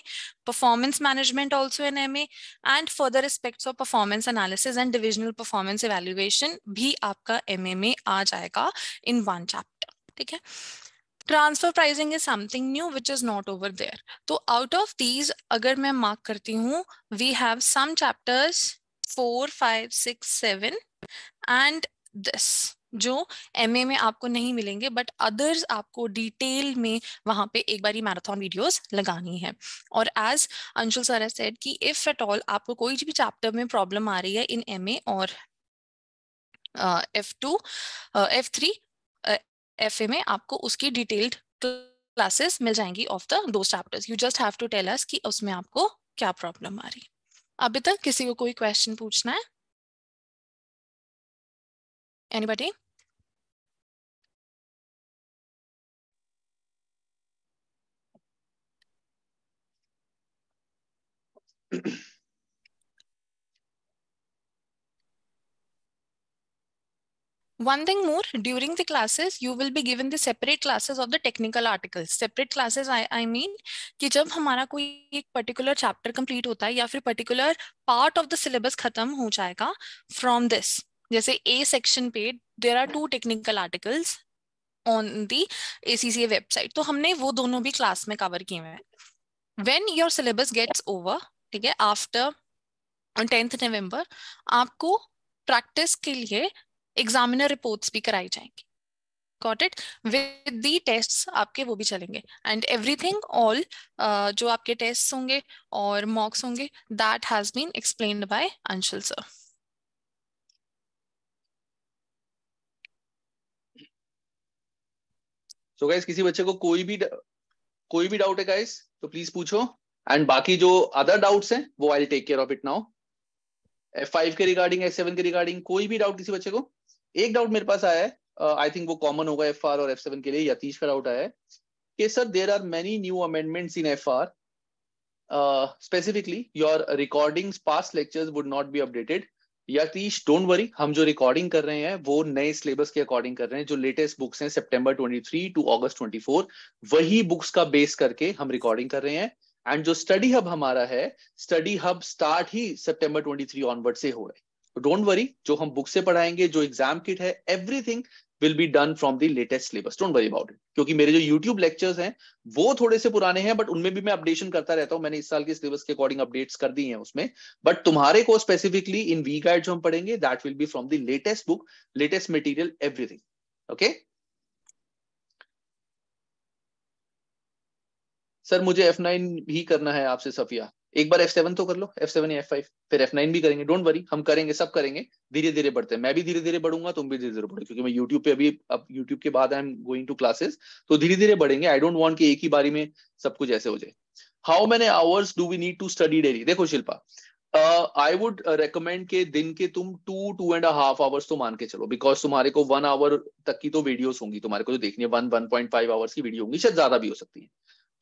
performance management also in MA, and further aspects of performance analysis and divisional performance evaluation भी आपका MA में आ जाएगा in one chapter. ठीक है? Transfer pricing is something new which is not over there. तो out of these अगर मैं mark करती हूँ, we have some chapters 4, 5, 6, 7 and this जो MA में आपको नहीं मिलेंगे बट अदर्स आपको डिटेल में वहां पे एक बारी मैराथन वीडियोस लगानी है. और as Anshul sir has said कि इफ एट ऑल आपको कोई भी चैप्टर में प्रॉब्लम आ रही है इन MA और F2 F3 FA में आपको उसकी डिटेल्ड क्लासेस मिल जाएंगी ऑफ द दो chapters. You just have to tell us कि उसमें आपको क्या प्रॉब्लम आ रही है. अभी तक किसी को कोई क्वेश्चन पूछना है? Anybody? One thing more, during the classes, you will be given the separate classes of the technical articles. Separate classes, I mean, कि जब हमारा कोई एक particular chapter complete होता है या फिर particular part of the syllabus खत्म हो जाएगा from this. जैसे A section पे there are 2 technical articles on the ACCA website. तो हमने वो दोनों भी class में cover किए हुए हैं. When your syllabus gets over, ठीक है, after 10th November, आपको practice के लिए एग्जामिनर रिपोर्ट्स भी कराई जाएंगी. Got it? With the tests आपके वो भी चलेंगे एंड एवरीथिंग ऑल जो आपके टेस्ट्स होंगे और मॉक्स होंगे that has been explained by Anshul sir. So guys किसी बच्चे को कोई भी डाउट है गाइस तो प्लीज पूछो. एंड बाकी जो अदर डाउट्स हैं वो I will take care of it now. F5 के रिगार्डिंग, F7 के रिगार्डिंग कोई भी डाउट किसी बच्चे को? एक डाउट मेरे पास आया है, आई थिंक वो कॉमन होगा FR और F7 के लिए. यतीश का डाउट आया है कि sir there are many new amendments in FR, specifically your recordings past lectures would not be updated. Yatish don't worry, हम जो रिकॉर्डिंग कर रहे हैं वो नए सिलेबस के अकॉर्डिंग कर रहे हैं. जो लेटेस्ट बुक्स हैं September 23 टू August 24, वही बुक्स का बेस करके हम रिकॉर्डिंग कर रहे हैं. एंड जो स्टडी हब हमारा है, स्टडी हब स्टार्ट ही September 23 ऑनवर्ड से हो रहा है. तो डोंट वरी, जो हम बुक से पढ़ाएंगे, जो एग्जाम किट है, everything will be done from the latest syllabus. Don't worry about it. क्योंकि मेरे जो यूट्यूब लेक्चर्स हैं वो थोड़े से पुराने हैं बट उनमें भी मैं अपडेशन करता रहता हूं. मैंने इस साल के सिलेबस के अकॉर्डिंग अपडेट्स कर दी हैं उसमें. बट तुम्हारे को स्पेसिफिकली इन वी गाइड जो हम पढ़ेंगे that will B from the latest book, latest material, everything. Okay sir, मुझे F9 भी करना है आपसे सफिया. एक बार F7 तो कर लो, F7 या F5, फिर F9 भी करेंगे. डोंट वरी, हम करेंगे, सब करेंगे. धीरे धीरे बढ़ते हैं. मैं भी धीरे धीरे बढ़ूंगा, तुम भी धीरे धीरे बढ़ो, क्योंकि मैं यूट्यूब पे अभी, अब यूट्यूब के बाद I am going to classes, तो धीरे धीरे बढ़ेंगे. आई डोंट वांट कि एक ही बारी में सब कुछ ऐसे हो जाए. How many hours do we need to study daily? देखो शिल्पा, आई वुड रिकमेंड के दिन के तुम 2.5 आवर्स तो मान के चलो, बिकॉज तुम्हारे को 1 आवर तक की तो वीडियोस होंगी तुम्हारे को जो देखनी है. 1.5 आवर्स की वीडियो होंगी, शायद ज्यादा भी हो सकती है.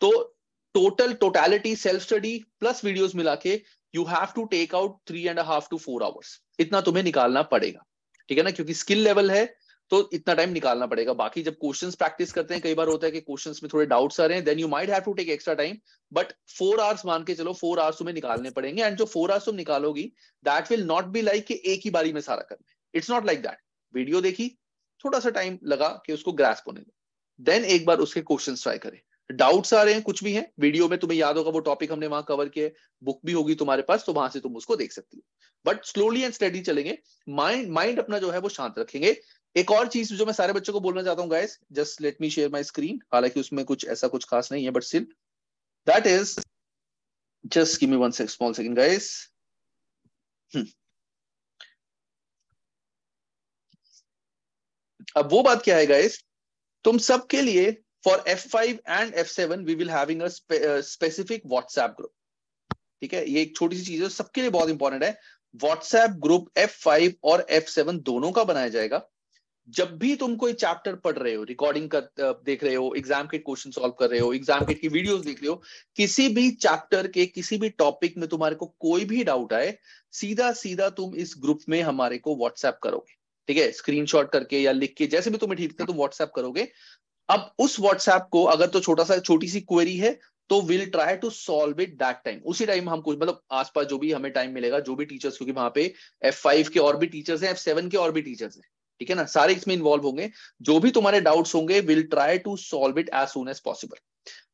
तो totality self study plus videos मिला के you have to take out 3.5 to 4 hours. इतना तुम्हें निकालना पड़ेगा, ठीक है ना, क्योंकि स्किल लेवल है तो इतना टाइम निकालना पड़ेगा. बाकी जब क्वेश्चंस प्रैक्टिस करते हैं, कई बार होता है कि क्वेश्चंस में थोड़े डाउट्स आ रहे हैं, then you might have to take extra time. But 4 hours मान के चलो, 4 आवर्स तुम्हें निकालने पड़ेंगे. एंड जो 4 आवर्स तुम निकालोगी that will not be like कि एक ही बारी में सारा करना है. It's not like that. Video देखी, थोड़ा सा टाइम लगा कि उसको ग्रास्प होने दो, देन एक बार उसके क्वेश्चंस ट्राई करें. डाउट्स आ रहे हैं, कुछ भी है, वीडियो में तुम्हें याद होगा वो टॉपिक हमने वहां कवर किया, बुक भी होगी तुम्हारे पास, तो वहां से तुम उसको देख सकती हो. बट स्लोली एंड स्टडी चलेंगे. माइंड अपना जो है वो शांत रखेंगे. एक और चीज जो मैं सारे बच्चों को बोलना चाहता हूँ guys, just let me share my screen. हालांकि उसमें कुछ ऐसा कुछ खास नहीं है, but still that is, just give me one small second guys. अब वो बात क्या है गाइस, तुम सबके लिए for F5 and F7 we will having a specific WhatsApp group. ठीक है, ये एक छोटी सी चीज है, सबके लिए बहुत इंपॉर्टेंट है. WhatsApp ग्रुप F5 और F7 दोनों का बनाया जाएगा. जब भी तुम कोई चैप्टर पढ़ रहे हो, रिकॉर्डिंग कर देख रहे हो, एग्जाम के क्वेश्चन सॉल्व कर रहे हो, एग्जाम के की वीडियोस देख रहे हो, किसी भी चैप्टर के किसी भी टॉपिक में तुम्हारे को कोई भी डाउट आए, सीधा सीधा तुम इस ग्रुप में हमारे को व्हाट्सएप करोगे. ठीक है, स्क्रीनशॉट करके या लिख के, जैसे भी तुम्हें ठीक लगता है तुम व्हाट्सएप करोगे. अब उस व्हाट्सएप को अगर तो छोटी सी क्वेरी है तो will try to solve it that time, उसी टाइम हम कुछ मतलब आसपास जो भी हमें टाइम मिलेगा, जो भी टीचर्स, क्योंकि वहां पे F5 के और भी टीचर्स हैं, F7 के और भी टीचर्स हैं, ठीक है ना, सारे इसमें इन्वॉल्व होंगे। जो भी तुम्हारे डाउट्स होंगे will try to solve it as soon as possible.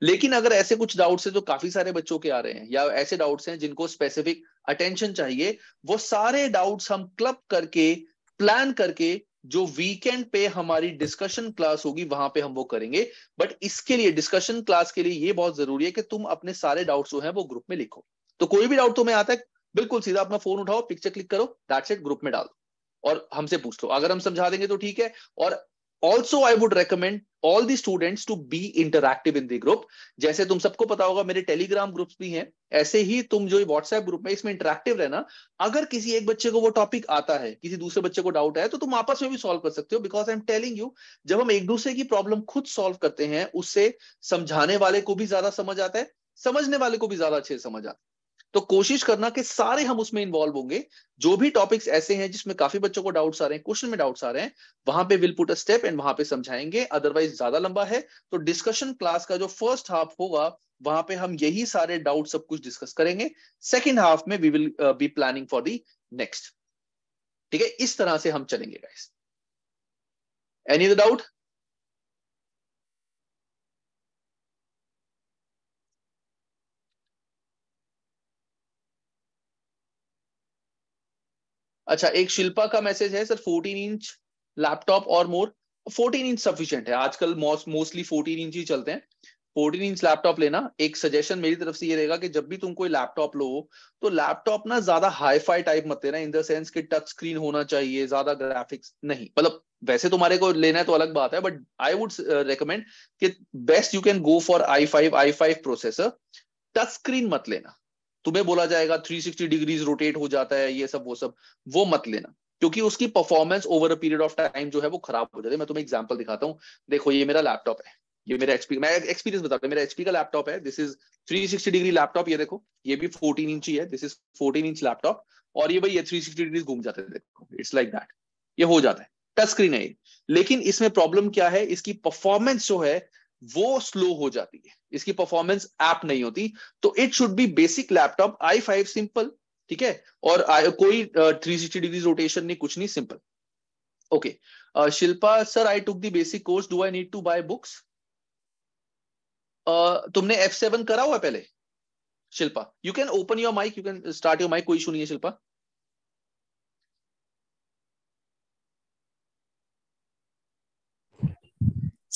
लेकिन अगर ऐसे कुछ डाउट्स हैं जो काफी सारे बच्चों के आ रहे हैं, या ऐसे डाउट्स हैं जिनको स्पेसिफिक अटेंशन चाहिए, वो सारे डाउट्स हम क्लब करके, प्लान करके, जो वीकेंड पे हमारी डिस्कशन क्लास होगी वहां पे हम वो करेंगे। बट इसके लिए, डिस्कशन क्लास के लिए ये बहुत जरूरी है कि तुम अपने सारे डाउट्स जो है वो ग्रुप में लिखो। तो कोई भी डाउट तुम्हें आता है, बिल्कुल सीधा अपना फोन उठाओ, पिक्चर क्लिक करो, दैट्स इट, ग्रुप में डाल दो और हमसे पूछ लो। अगर हम समझा देंगे तो ठीक है। और also I would recommend all the students to be interactive in the group. जैसे तुम सबको पता होगा मेरे टेलीग्राम ग्रुप्स भी हैं, ऐसे ही तुम जो व्हाट्सएप ग्रुप में, इसमें इंटरैक्टिव रहना। अगर किसी एक बच्चे को वो टॉपिक आता है, किसी दूसरे बच्चे को डाउट है, तो तुम आपस में भी सॉल्व कर सकते हो। Because I am telling you, जब हम एक दूसरे की प्रॉब्लम खुद सॉल्व करते हैं, उससे समझाने वाले को भी ज्यादा समझ आता है, समझने वाले को भी ज्यादा अच्छे से समझ आता है। तो कोशिश करना कि सारे हम उसमें इन्वॉल्व होंगे। जो भी टॉपिक्स ऐसे हैं जिसमें काफी बच्चों को डाउट्स आ रहे हैं, क्वेश्चन में डाउट्स आ रहे हैं, वहां पे will put a step and वहां पे समझाएंगे। अदरवाइज ज्यादा लंबा है तो डिस्कशन क्लास का जो फर्स्ट हाफ होगा वहां पे हम यही सारे डाउट सब कुछ डिस्कस करेंगे। सेकेंड हाफ में we will be planning for the next. ठीक है, इस तरह से हम चलेंगे गाइस। Any other doubt? अच्छा, एक शिल्पा का मैसेज है, सर 14 इंच लैपटॉप और मोर। 14 इंच सफिशियंट है आजकल, मोस्टली 14 इंच ही चलते हैं। 14 इंच लैपटॉप लेना। एक सजेशन मेरी तरफ से ये रहेगा कि जब भी तुम कोई लैपटॉप लो, तो लैपटॉप ना ज्यादा हाई फाई टाइप मत लेना, इन द सेंस कि टच स्क्रीन होना चाहिए, ज्यादा ग्राफिक्स नहीं। मतलब वैसे तुम्हारे को लेना है तो अलग बात है, बट आई वुड रिकमेंड कि best you can go for i5 processor. Touch screen मत लेना। तुम्हें बोला जाएगा 360 डिग्रीज रोटेट हो जाता है, ये सब वो सब, वो मत लेना। क्योंकि उसकी performance over a period of time जो है वो खराब हो जाती है। मैं तुम्हें एग्जांपल दिखाता हूँ। देखो ये मेरा लैपटॉप है, ये मेरा एचपी, मैं एक्सपीरियंस बताता हूँ, मेरा एचपी का लैपटॉप है। This is 360 degree laptop. ये देखो, ये भी 14 इंच ही है, दिस इज 14 इंच लैपटॉप। और ये भाई ये 360 डिग्री घूम जाते हैं, देखो इट्स लाइक दैट, ये हो जाता है। टच स्क्रीन है ये। लेकिन इसमें प्रॉब्लम क्या है, इसकी परफॉर्मेंस जो है वो स्लो हो जाती है, इसकी परफॉर्मेंस ऐप नहीं होती। तो it should be basic laptop i5 simple, ठीक है। और कोई 360 डिग्री रोटेशन नहीं, कुछ नहीं, simple. Okay. Shilpa sir, I took the basic course, do I need to buy books? तुमने F7 करा हुआ है पहले? Shilpa, you can open your mic, you can start your mic, कोई इशू नहीं है Shilpa.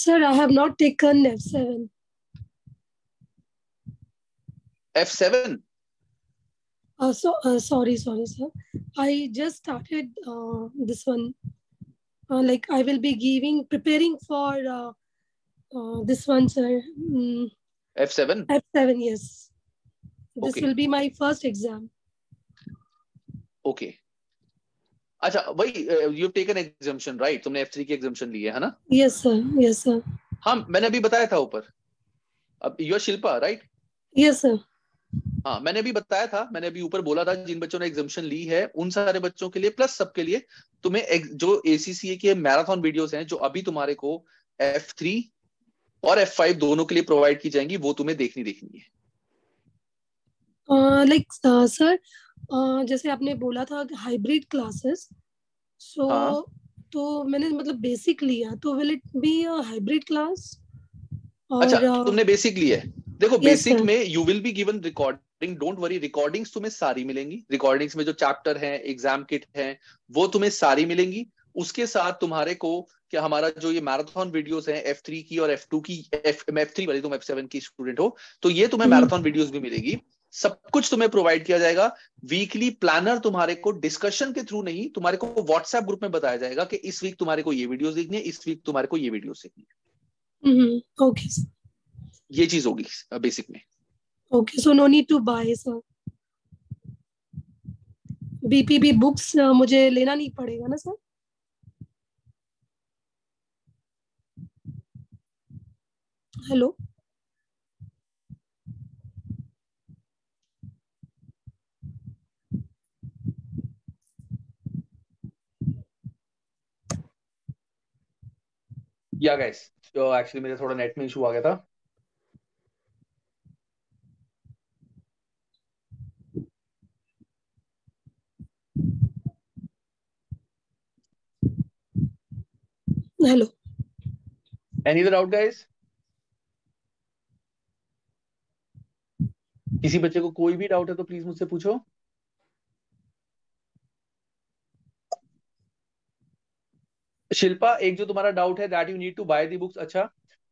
Sir, I have not taken F7. F7? Sorry, sir. I just started this one. Like I will be preparing for this one, sir. F7? F7, yes. This Okay. will be my first exam. Okay. अच्छा वही, you have taken exemption right, तुमने F3 की exemption ली है ना? Yes, sir. Yes, sir. हाँ, मैंने अभी बताया था ऊपर। अब you are Shilpa right? Yes, sir. हाँ, मैंने अभी बताया था, मैंने अभी ऊपर बोला था जिन बच्चों ने एग्जाम्शन ली है उन सारे बच्चों के लिए प्लस सबके लिए तुम्हें जो ACCA के मैराथन वीडियोस हैं जो अभी तुम्हारे को F3 और F5 दोनों के लिए प्रोवाइड की जाएंगी, वो तुम्हें देखनी है। Sir, जैसे आपने बोला था हाइब्रिड क्लासेस, हाँ, तो मैंने मतलब बेसिक लिया, तो will it be a hybrid class? अच्छा और तुमने बेसिक ली है। देखो यस बेसिक सर. में you will be given recording, don't worry, recordings तुम्हें सारी मिलेंगी। रिकॉर्डिंग्स में जो चैप्टर है, एग्जाम किट है, वो तुम्हें सारी मिलेंगी। उसके साथ तुम्हारे को क्या, हमारा जो ये मैराथन वीडियोस हैं F3 की और F2 की, F3 वाली, तुम F7 की स्टूडेंट हो तो ये तुम्हें मैराथन वीडियोस भी मिलेगी। सब कुछ तुम्हें प्रोवाइड किया जाएगा। वीकली प्लानर तुम्हारे को डिस्कशन के थ्रू नहीं, तुम्हारे को व्हाट्सएप ग्रुप में बताया जाएगा कि इस वीक तुम्हारे को ये वीडियोस देखनी है, इस वीक तुम्हारे को ये वीडियोस देखनी है। ओके. ये चीज होगी बेसिक में। Okay, so no need to buy, sir. BPB books मुझे लेना नहीं पड़ेगा ना सर? हेलो. या गाइस, एक्चुअली मेरे थोड़ा नेट में इशू आ गया था। Hello. Any other doubt guys? किसी बच्चे को कोई भी डाउट है तो प्लीज मुझसे पूछो। शिल्पा, एक जो तुम्हारा डाउट है that you need to buy the books, अच्छा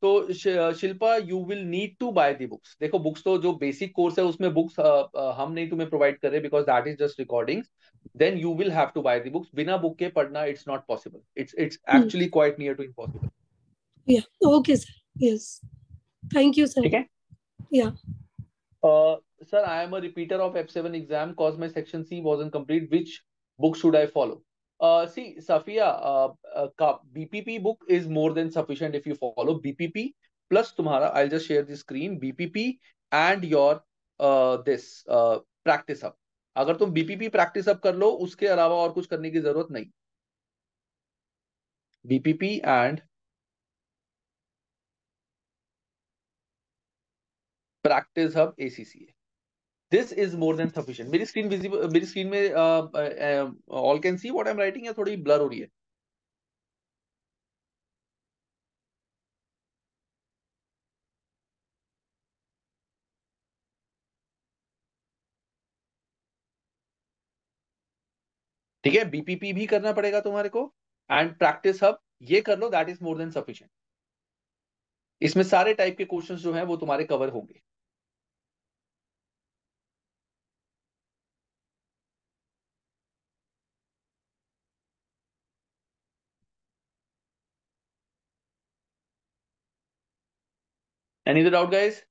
तो Shilpa you will need to buy the books. देखो बुक्स तो जो बेसिक कोर्स है उसमें बुक्स हम नहीं तुम्हें प्रोवाइड कर रहे because that is just recordings. Then you will have to buy the books. बिना बुक के पढ़ना it's not possible, it's actually quite near to impossible. Yeah. Okay, sir. Yes. Thank you, sir. ठीक है। Yeah. Sir, I am a repeater of F7 exam cause my section C wasn't complete. Which book should I follow? See, Safia, BPP book is more than sufficient if you follow BPP plus तुम्हारा, I'll just share the screen, BPP and your this practice hub. अगर तुम BPP practice hub कर लो, उसके अलावा और कुछ करने की जरूरत नहीं। BPP and practice hub ACCA. This is more than sufficient. मेरी स्क्रीन विजिबल, मेरी स्क्रीन में all can see what I am writing या थोड़ी ब्लर हो रही है? ठीक है, बीपीपी भी करना पड़ेगा तुम्हारे को एंड प्रैक्टिस हब ये कर लो, that is more than sufficient. इसमें सारे टाइप के क्वेश्चंस जो हैं वो तुम्हारे कवर होंगे। Any other doubt guys?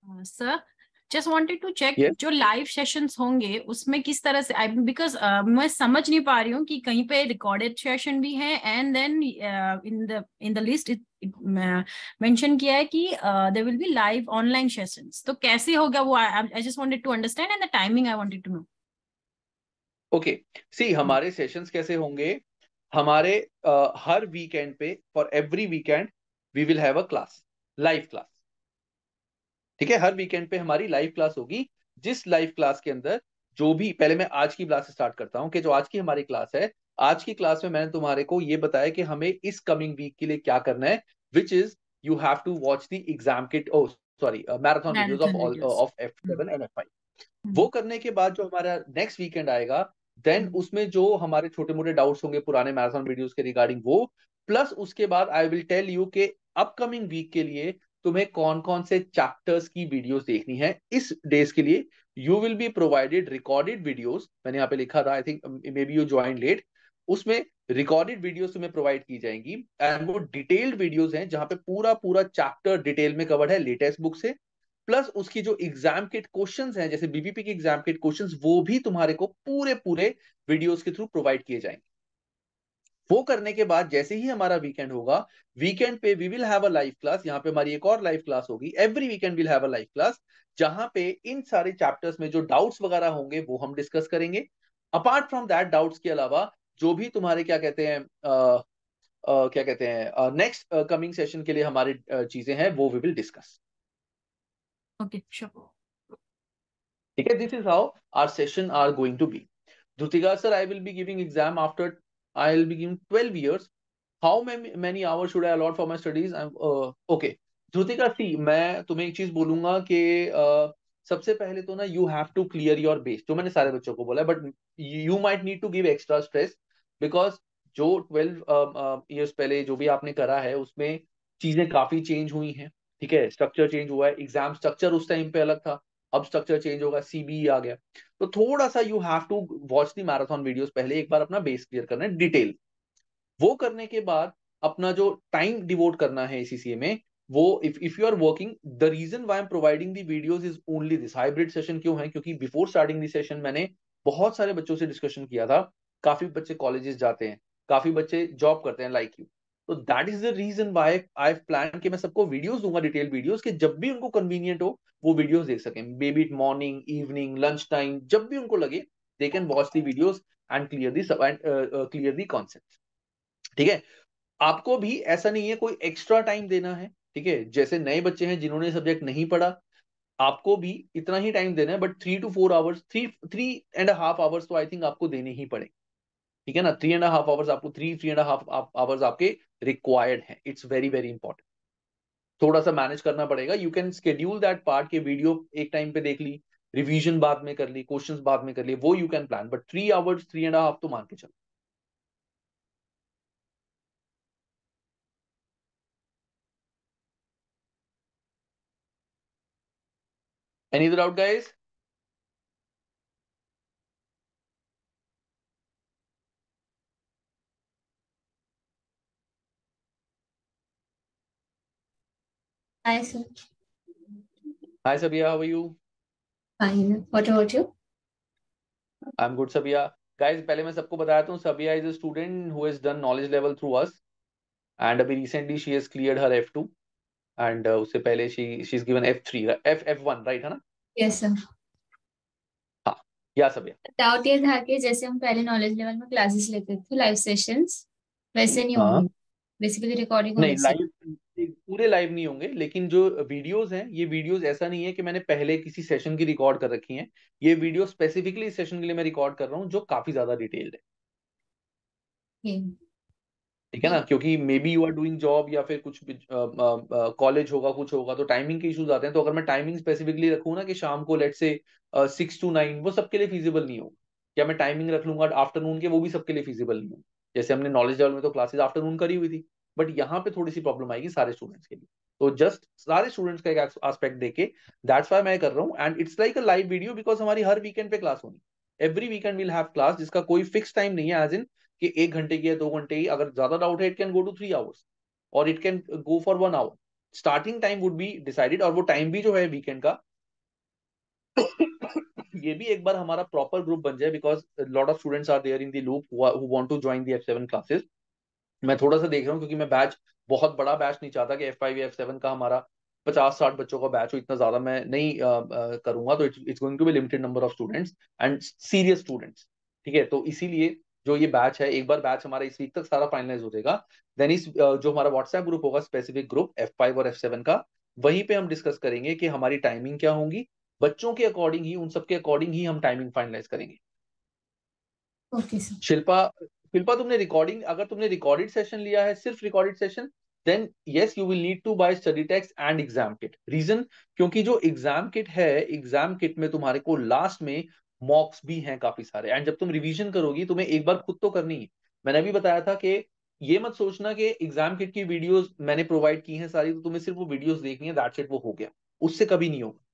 Sir just wanted to check, Yes. जो लाइव सेशंस होंगे उसमें किस तरह से, बिकॉज मैं समझ नहीं पा रही हूँ कि कहीं पे रिकॉर्डेड सेशन भी है and then in the list mention किया है कि there will be live online sessions, तो कैसे होगा वो? I just wanted to understand and the timing I wanted to know. Okay, see हमारे सेशंस कैसे होंगे, हमारे हर वीकेंड पे for every weekend we will have a class, live class. ठीक है, हर वीकेंड पे हमारी लाइव क्लास होगी, जिस लाइव क्लास के अंदर जो भी, पहले मैं आज की क्लास स्टार्ट करता हूं कि जो आज की हमारी क्लास है, आज की क्लास में मैंने तुम्हारे को ये बताया कि हमें इस कमिंग वीक के लिए क्या करना है, which is you have to watch the exam kit, oh sorry marathon videos of F7 and F5। वो करने के बाद जो हमारा नेक्स्ट वीकेंड आएगा, देन उसमें जो हमारे छोटे मोटे डाउट्स होंगे पुराने मैराथन वीडियोस के रिगार्डिंग वो, प्लस उसके बाद आई विल टेल यू के अपकमिंग वीक के लिए तुम्हें कौन कौन से चैप्टर्स की वीडियोस देखनी है। इस डेज के लिए you will be provided recorded videos, मैंने यहाँ पे लिखा था, I think maybe you join late, उसमें रिकॉर्डेड वीडियोस तुम्हें प्रोवाइड की जाएंगी एंड वो डिटेल्ड वीडियोस हैं जहां पे पूरा पूरा चैप्टर डिटेल में कवर्ड है लेटेस्ट बुक से, प्लस उसकी जो एग्जाम किट क्वेश्चंस हैं जैसे बीबीपी की एग्जाम किट क्वेश्चंस, वो भी तुम्हारे को पूरे पूरे वीडियोस के थ्रू प्रोवाइड किए जाएंगे। वो करने के बाद जैसे ही हमारा वीकेंड होगा, वीकेंड पे we will have a live class, यहाँ पे हमारी एक और लाइव क्लास होगी, every weekend will have a live class, जहां पे इन सारे चैप्टर्स में जो डाउट्स वगैरह होंगे वो हम डिस्कस करेंगे। अपार्ट फ्रॉम दैट डाउट्स के अलावा जो भी तुम्हारे क्या कहते हैं क्या कहते हैं नेक्स्ट कमिंग सेशन के लिए हमारी चीजें हैं वो we will discuss. Okay sure. ठीक है, this is how our session are going to be. Dhrutika sir, I will be giving exam after I will be giving 12 years. How many hours should I allot for my studies? Okay. Dhrutika, see, मैं तुम्हें एक चीज बोलूंगा कि सबसे पहले तो ना you have to clear your base, जो मैंने सारे बच्चों को बोला है, but you might need to give extra stress because जो 12 years पहले जो भी आपने करा है उसमें चीजें काफी चेंज हुई हैं। ठीक है, स्ट्रक्चर चेंज हुआ है, एग्जाम स्ट्रक्चर उस टाइम पे अलग था, अब स्ट्रक्चर चेंज होगा, सीबीई आ गया, तो थोड़ा सा you have to watch the marathon videos, पहले एक बार अपना बेस क्लियर करना है डिटेल। वो करने के बाद अपना जो टाइम डिवोट करना है एसीसीए में, वो if you are working, the reason why I am providing the videos is only this. Hybrid session क्यों है? क्योंकि बिफोर स्टार्टिंग दिस सेशन मैंने बहुत सारे बच्चों से डिस्कशन किया था, काफी बच्चे कॉलेजेस जाते हैं, काफी बच्चे जॉब करते हैं लाइक यू, तो that is the reason why I plan कि मैं सबको वीडियोस दूंगा, डिटेल वीडियोस, कि जब भी उनको कन्वीनियंट हो वो वीडियोस देख सकें, may be it morning, evening, lunch time, जब भी उनको लगे they can watch the videos and clear the concept. ठीक है, आपको भी ऐसा नहीं है कोई एक्स्ट्रा टाइम देना है। ठीक है, जैसे नए बच्चे हैं जिन्होंने सब्जेक्ट नहीं पढ़ा, आपको भी इतना ही टाइम देना है, बट 3 to 4 आवर्स, 3.5 आवर्स तो आई थिंक आपको देने ही पड़े। ठीक है ना, 3.5 आवर्स आपको, 3.5 आवर्स आपके रिक्वायर्ड हैं। It's very very important. थोड़ा सा मैनेज करना पड़ेगा। You can schedule that part के वीडियो एक टाइम पे देख ली, रिवीजन बाद में कर ली, क्वेश्चंस बाद में कर लिए, वो you can plan, but 3 hours, 3.5 तो मान के चलो। Any other doubt guys? Hi, sir. Hi Sabiya, how are you? Fine. What about you? I am good Sabiya. Guys पहले मैं सबको बताता हूँ, Sabiya is a student who has done knowledge level through us, and अभी recently she has cleared her F2, and उससे पहले she is given F3, F1, right है ना? Yes, sir. हाँ, या सबिया। डाउट ये था कि जैसे हम पहले नॉलेज लेवल में क्लासेस लेते थे लाइव सेशंस, वैसे नहीं हाँ, होंगे, बेसिकली रिकॉर्डिंग नहीं होनी चाहिए। लाइव, पूरे लाइव नहीं होंगे, लेकिन जो वीडियोस हैं, ये वीडियोस ऐसा नहीं है कि मैंने पहले किसी सेशन की रिकॉर्ड कर रखी हैं। ये वीडियो स्पेसिफिकली इस सेशन के लिए मैं रिकॉर्ड कर रहा हूँ, जो काफी ज्यादा डिटेल्ड है। ठीक ठीक है ना, क्योंकि maybe you are doing job या फिर कुछ कॉलेज होगा, कुछ होगा, तो टाइमिंग के इश्यूज आते हैं। तो अगर मैं टाइमिंग स्पेसिफिकली रखूँ ना कि शाम को लेट से 6 to 9, वो सबके लिए फिजिबल नहीं होगा। या मैं टाइमिंग रख लूंगा आफ्टरनून के, वो भी सबके लिए फिजिबल नहीं होगा। जैसे हमने नॉलेज लेवल में तो क्लासेस आफ्टरनून करी हुई थी, बट यहाँ पे थोड़ी सी प्रॉब्लम आएगी सारे स्टूडेंट्स के लिए। तो जस्ट सारे स्टूडेंट्स का एक एस्पेक्ट देके, दैट्स व्हाई मैं कर रहा हूँ। And it's like a live video, because हमारी हर वीकेंड पे क्लास होनी, every weekend will have class, जिसका कोई फिक्स टाइम नहीं है, एज इन कि 1 घंटे की है, 2 घंटे की। अगर ज्यादा डाउट है, it can go to 3 hours, और it can go for 1 hour. Starting time would be decided, और वो टाइम भी जो है वीकेंड का ये भी एक बार हमारा प्रॉपर ग्रुप बन जाए, because lot of students are there in the loop who want to join the F7 classes. मैं थोड़ा सा देख रहा हूँ, क्योंकि मैं बैच, बहुत बड़ा बैच नहीं चाहता कि F5 या F7 का हमारा 50-60 बच्चों का बैच हो, इतना ज्यादा मैं नहीं करूंगा। तो it's going to be limited number of students and serious students. ठीक है, तो इसीलिए जो ये बैच है, एक बार बैच हमारा इस वीक तक सारा फाइनलाइज हो जाएगा, देन इस जो हमारा व्हाट्सएप ग्रुप होगा, स्पेसिफिक ग्रुप F5 और F7 का, वहीं पे हम डिस्कस करेंगे कि हमारी टाइमिंग क्या होंगी। बच्चों के अकॉर्डिंग ही, उन सबके अकॉर्डिंग ही हम टाइमिंग फाइनलाइज करेंगे। Okay sir. शिल्पा, शिल्पा तुमने रिकॉर्डिंग, अगर तुमने रिकॉर्डेड सेशन लिया है, सिर्फ recorded session, then yes you will need to buy study text and exam kit. Reason, क्योंकि जो एग्जाम किट है, एग्जाम किट में तुम्हारे को लास्ट में मॉक्स भी हैं काफी सारे, एंड जब तुम रिवीजन करोगी, तुम्हें एक बार खुद तो करनी है। मैंने अभी बताया था कि ये मत सोचना कि एग्जाम किट की वीडियोस मैंने प्रोवाइड की हैं सारी, तो तुम्हें सिर्फ वो वीडियोस देखनी है, दैट्स इट, वो हो गया। उससे कभी नहीं होगा।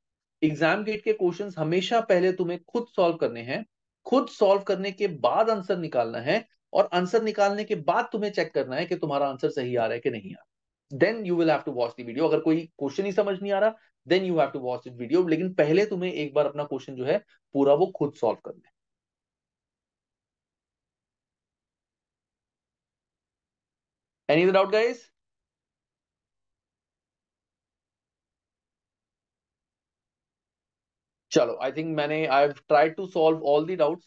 एग्जाम गेट के क्वेश्चंस हमेशा पहले तुम्हें खुद सॉल्व करने हैं, खुद सॉल्व करने के बाद आंसर निकालना है, और आंसर निकालने के बाद तुम्हें चेक करना है कि तुम्हारा आंसर सही आ रहा है कि नहीं आ रहा। Then you will have to watch the video. अगर कोई क्वेश्चन ही समझ नहीं आ रहा, then you have to watch this video, लेकिन पहले तुम्हें एक बार अपना क्वेश्चन जो है पूरा वो खुद सॉल्व करना है। Any doubt guys? चलो, आई थिंक मैंने, I have tried to solve all the doubts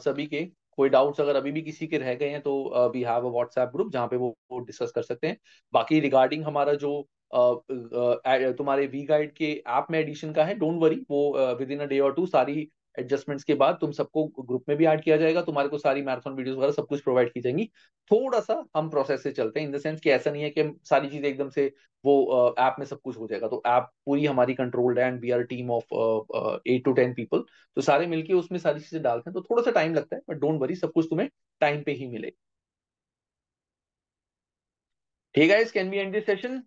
सभी के। कोई डाउट्स अगर अभी भी किसी के रह गए हैं, तो we have a WhatsApp group जहाँ पे वो डिस्कस कर सकते हैं। बाकी रिगार्डिंग हमारा जो तुम्हारे वी गाइड के ऐप में एडिशन का है, डोंट वरी, वो विद इन अ डे और टू सारी एडजस्टमेंट्स के बाद तुम सबको ग्रुप में भी ऐड किया जाएगा। तुम्हारे को सारी मैराथन वीडियोस वगैरह सब कुछ प्रोवाइड की जाएंगी। थोड़ा सा हम प्रोसेस से चलते हैं, इन द सेंस कि ऐसा नहीं है कि हम सारी चीजें एकदम से वो ऐप में सब कुछ हो जाएगा। तो ऐप पूरी हमारी कंट्रोल्ड है, and we are team of 8 to 10 people, तो सारे मिलके उसमें सारी चीजें डालते हैं। तो थोड़ा सा टाइम लगता है, बट डोंट वरी, सब कुछ तुम्हें टाइम पे ही मिलेगा। ठीक है, can we end this session?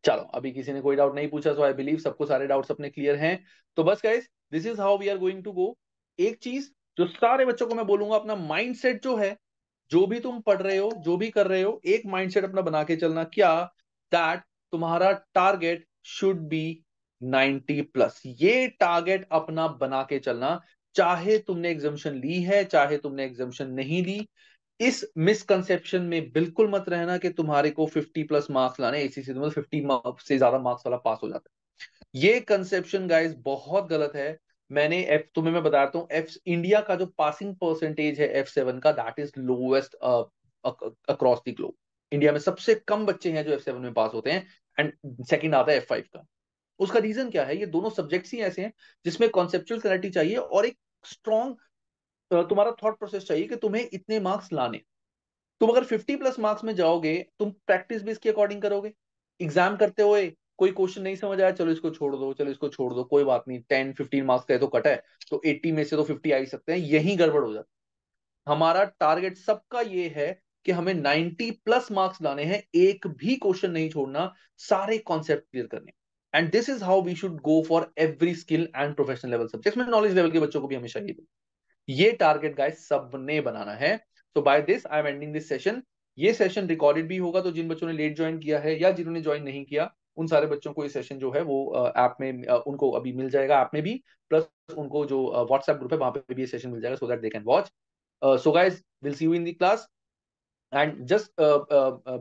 चलो, अभी किसी ने कोई डाउट नहीं पूछा, सो आई बिलीव सबको सारे डाउट्स अपने क्लियर हैं। तो बस guys, this is how we are going to go. एक चीज जो सारे बच्चों को मैं बोलूंगा, अपना माइंडसेट जो है, जो भी तुम पढ़ रहे हो, जो भी कर रहे हो, एक माइंडसेट अपना बना के चलना, क्या, दैट तुम्हारा टारगेट शुड बी 90+। ये टारगेट अपना बना के चलना, चाहे तुमने एग्जाम्शन ली है चाहे तुमने एग्जाम्शन नहीं ली, इस मिसकंसेप्शन में बिल्कुल मत रहना कि तुम्हारे को 50+ मार्क्स लाने, एसीसी मतलब 50 से ज्यादा मार्क्स वाला पास हो जाता है। ये कंसेप्शन गाइस बहुत गलत है। तुम्हें मैं बताता हूँ, इंडिया का जो पासिंग परसेंटेज है F7 का, that is lowest across the globe. India में सबसे कम बच्चे हैं जो F7 में पास होते हैं, एंड सेकंड आता है F5 का। उसका रीजन क्या है? ये दोनों सब्जेक्ट्स ही ऐसे हैं जिसमें कॉन्सेप्चुअल क्लैरिटी चाहिए और एक स्ट्रॉन्ग तुम्हारा थॉट प्रोसेस चाहिए कि तुम्हें इतने मार्क्स लाने। तुम अगर 50+ मार्क्स में जाओगे, तुम प्रैक्टिस भी इसके अकॉर्डिंग करोगे। एग्जाम करते हुए कोई क्वेश्चन नहीं समझ आया, चलो इसको छोड़ दो, चलो इसको छोड़ दो, कोई बात नहीं, 10-15 मार्क्स का है तो कट है, तो 80 में से तो 50 आ ही सकते हैं, यही गड़बड़ हो जाती है। हमारा टारगेट सबका ये है कि हमें 90+ मार्क्स लाने हैं, एक भी क्वेश्चन नहीं छोड़ना, सारे कॉन्सेप्ट क्लियर करने। And this is how we should go for every skill and professional level subjects में। नॉलेज लेवल के बच्चों को भी हमेशा ये टारगेट गाइस सबने बनाना है। So by this I am ending this session. ये सेशन रिकॉर्डेड भी होगा, तो जिन बच्चों ने लेट ज्वाइन किया है या जिन्होंने ज्वाइन नहीं किया, उन सारे बच्चों को ये सेशन जो है वो ऐप में उनको अभी मिल जाएगा, ऐप में भी, प्लस उनको जो व्हाट्सएप ग्रुप है वहां पे भी ये सेशन मिल जाएगा, so that they can watch. So guys, will see you in the class, and just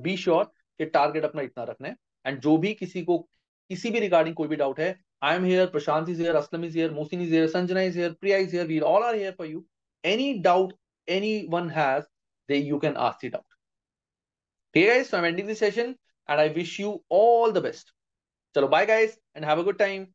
be sure कि टारगेट अपना इतना रखना है। एंड जो भी किसी को किसी भी रिगार्डिंग कोई भी डाउट है, I am here, Prashant is here, Aslam is here, Mohsin is here, Sanjana is here, Priya is here, we all are here for you. Any doubt anyone has, they you can ask it out. Okay guys, so I'm ending this session and I wish you all the best. Chalo, bye guys and have a good time.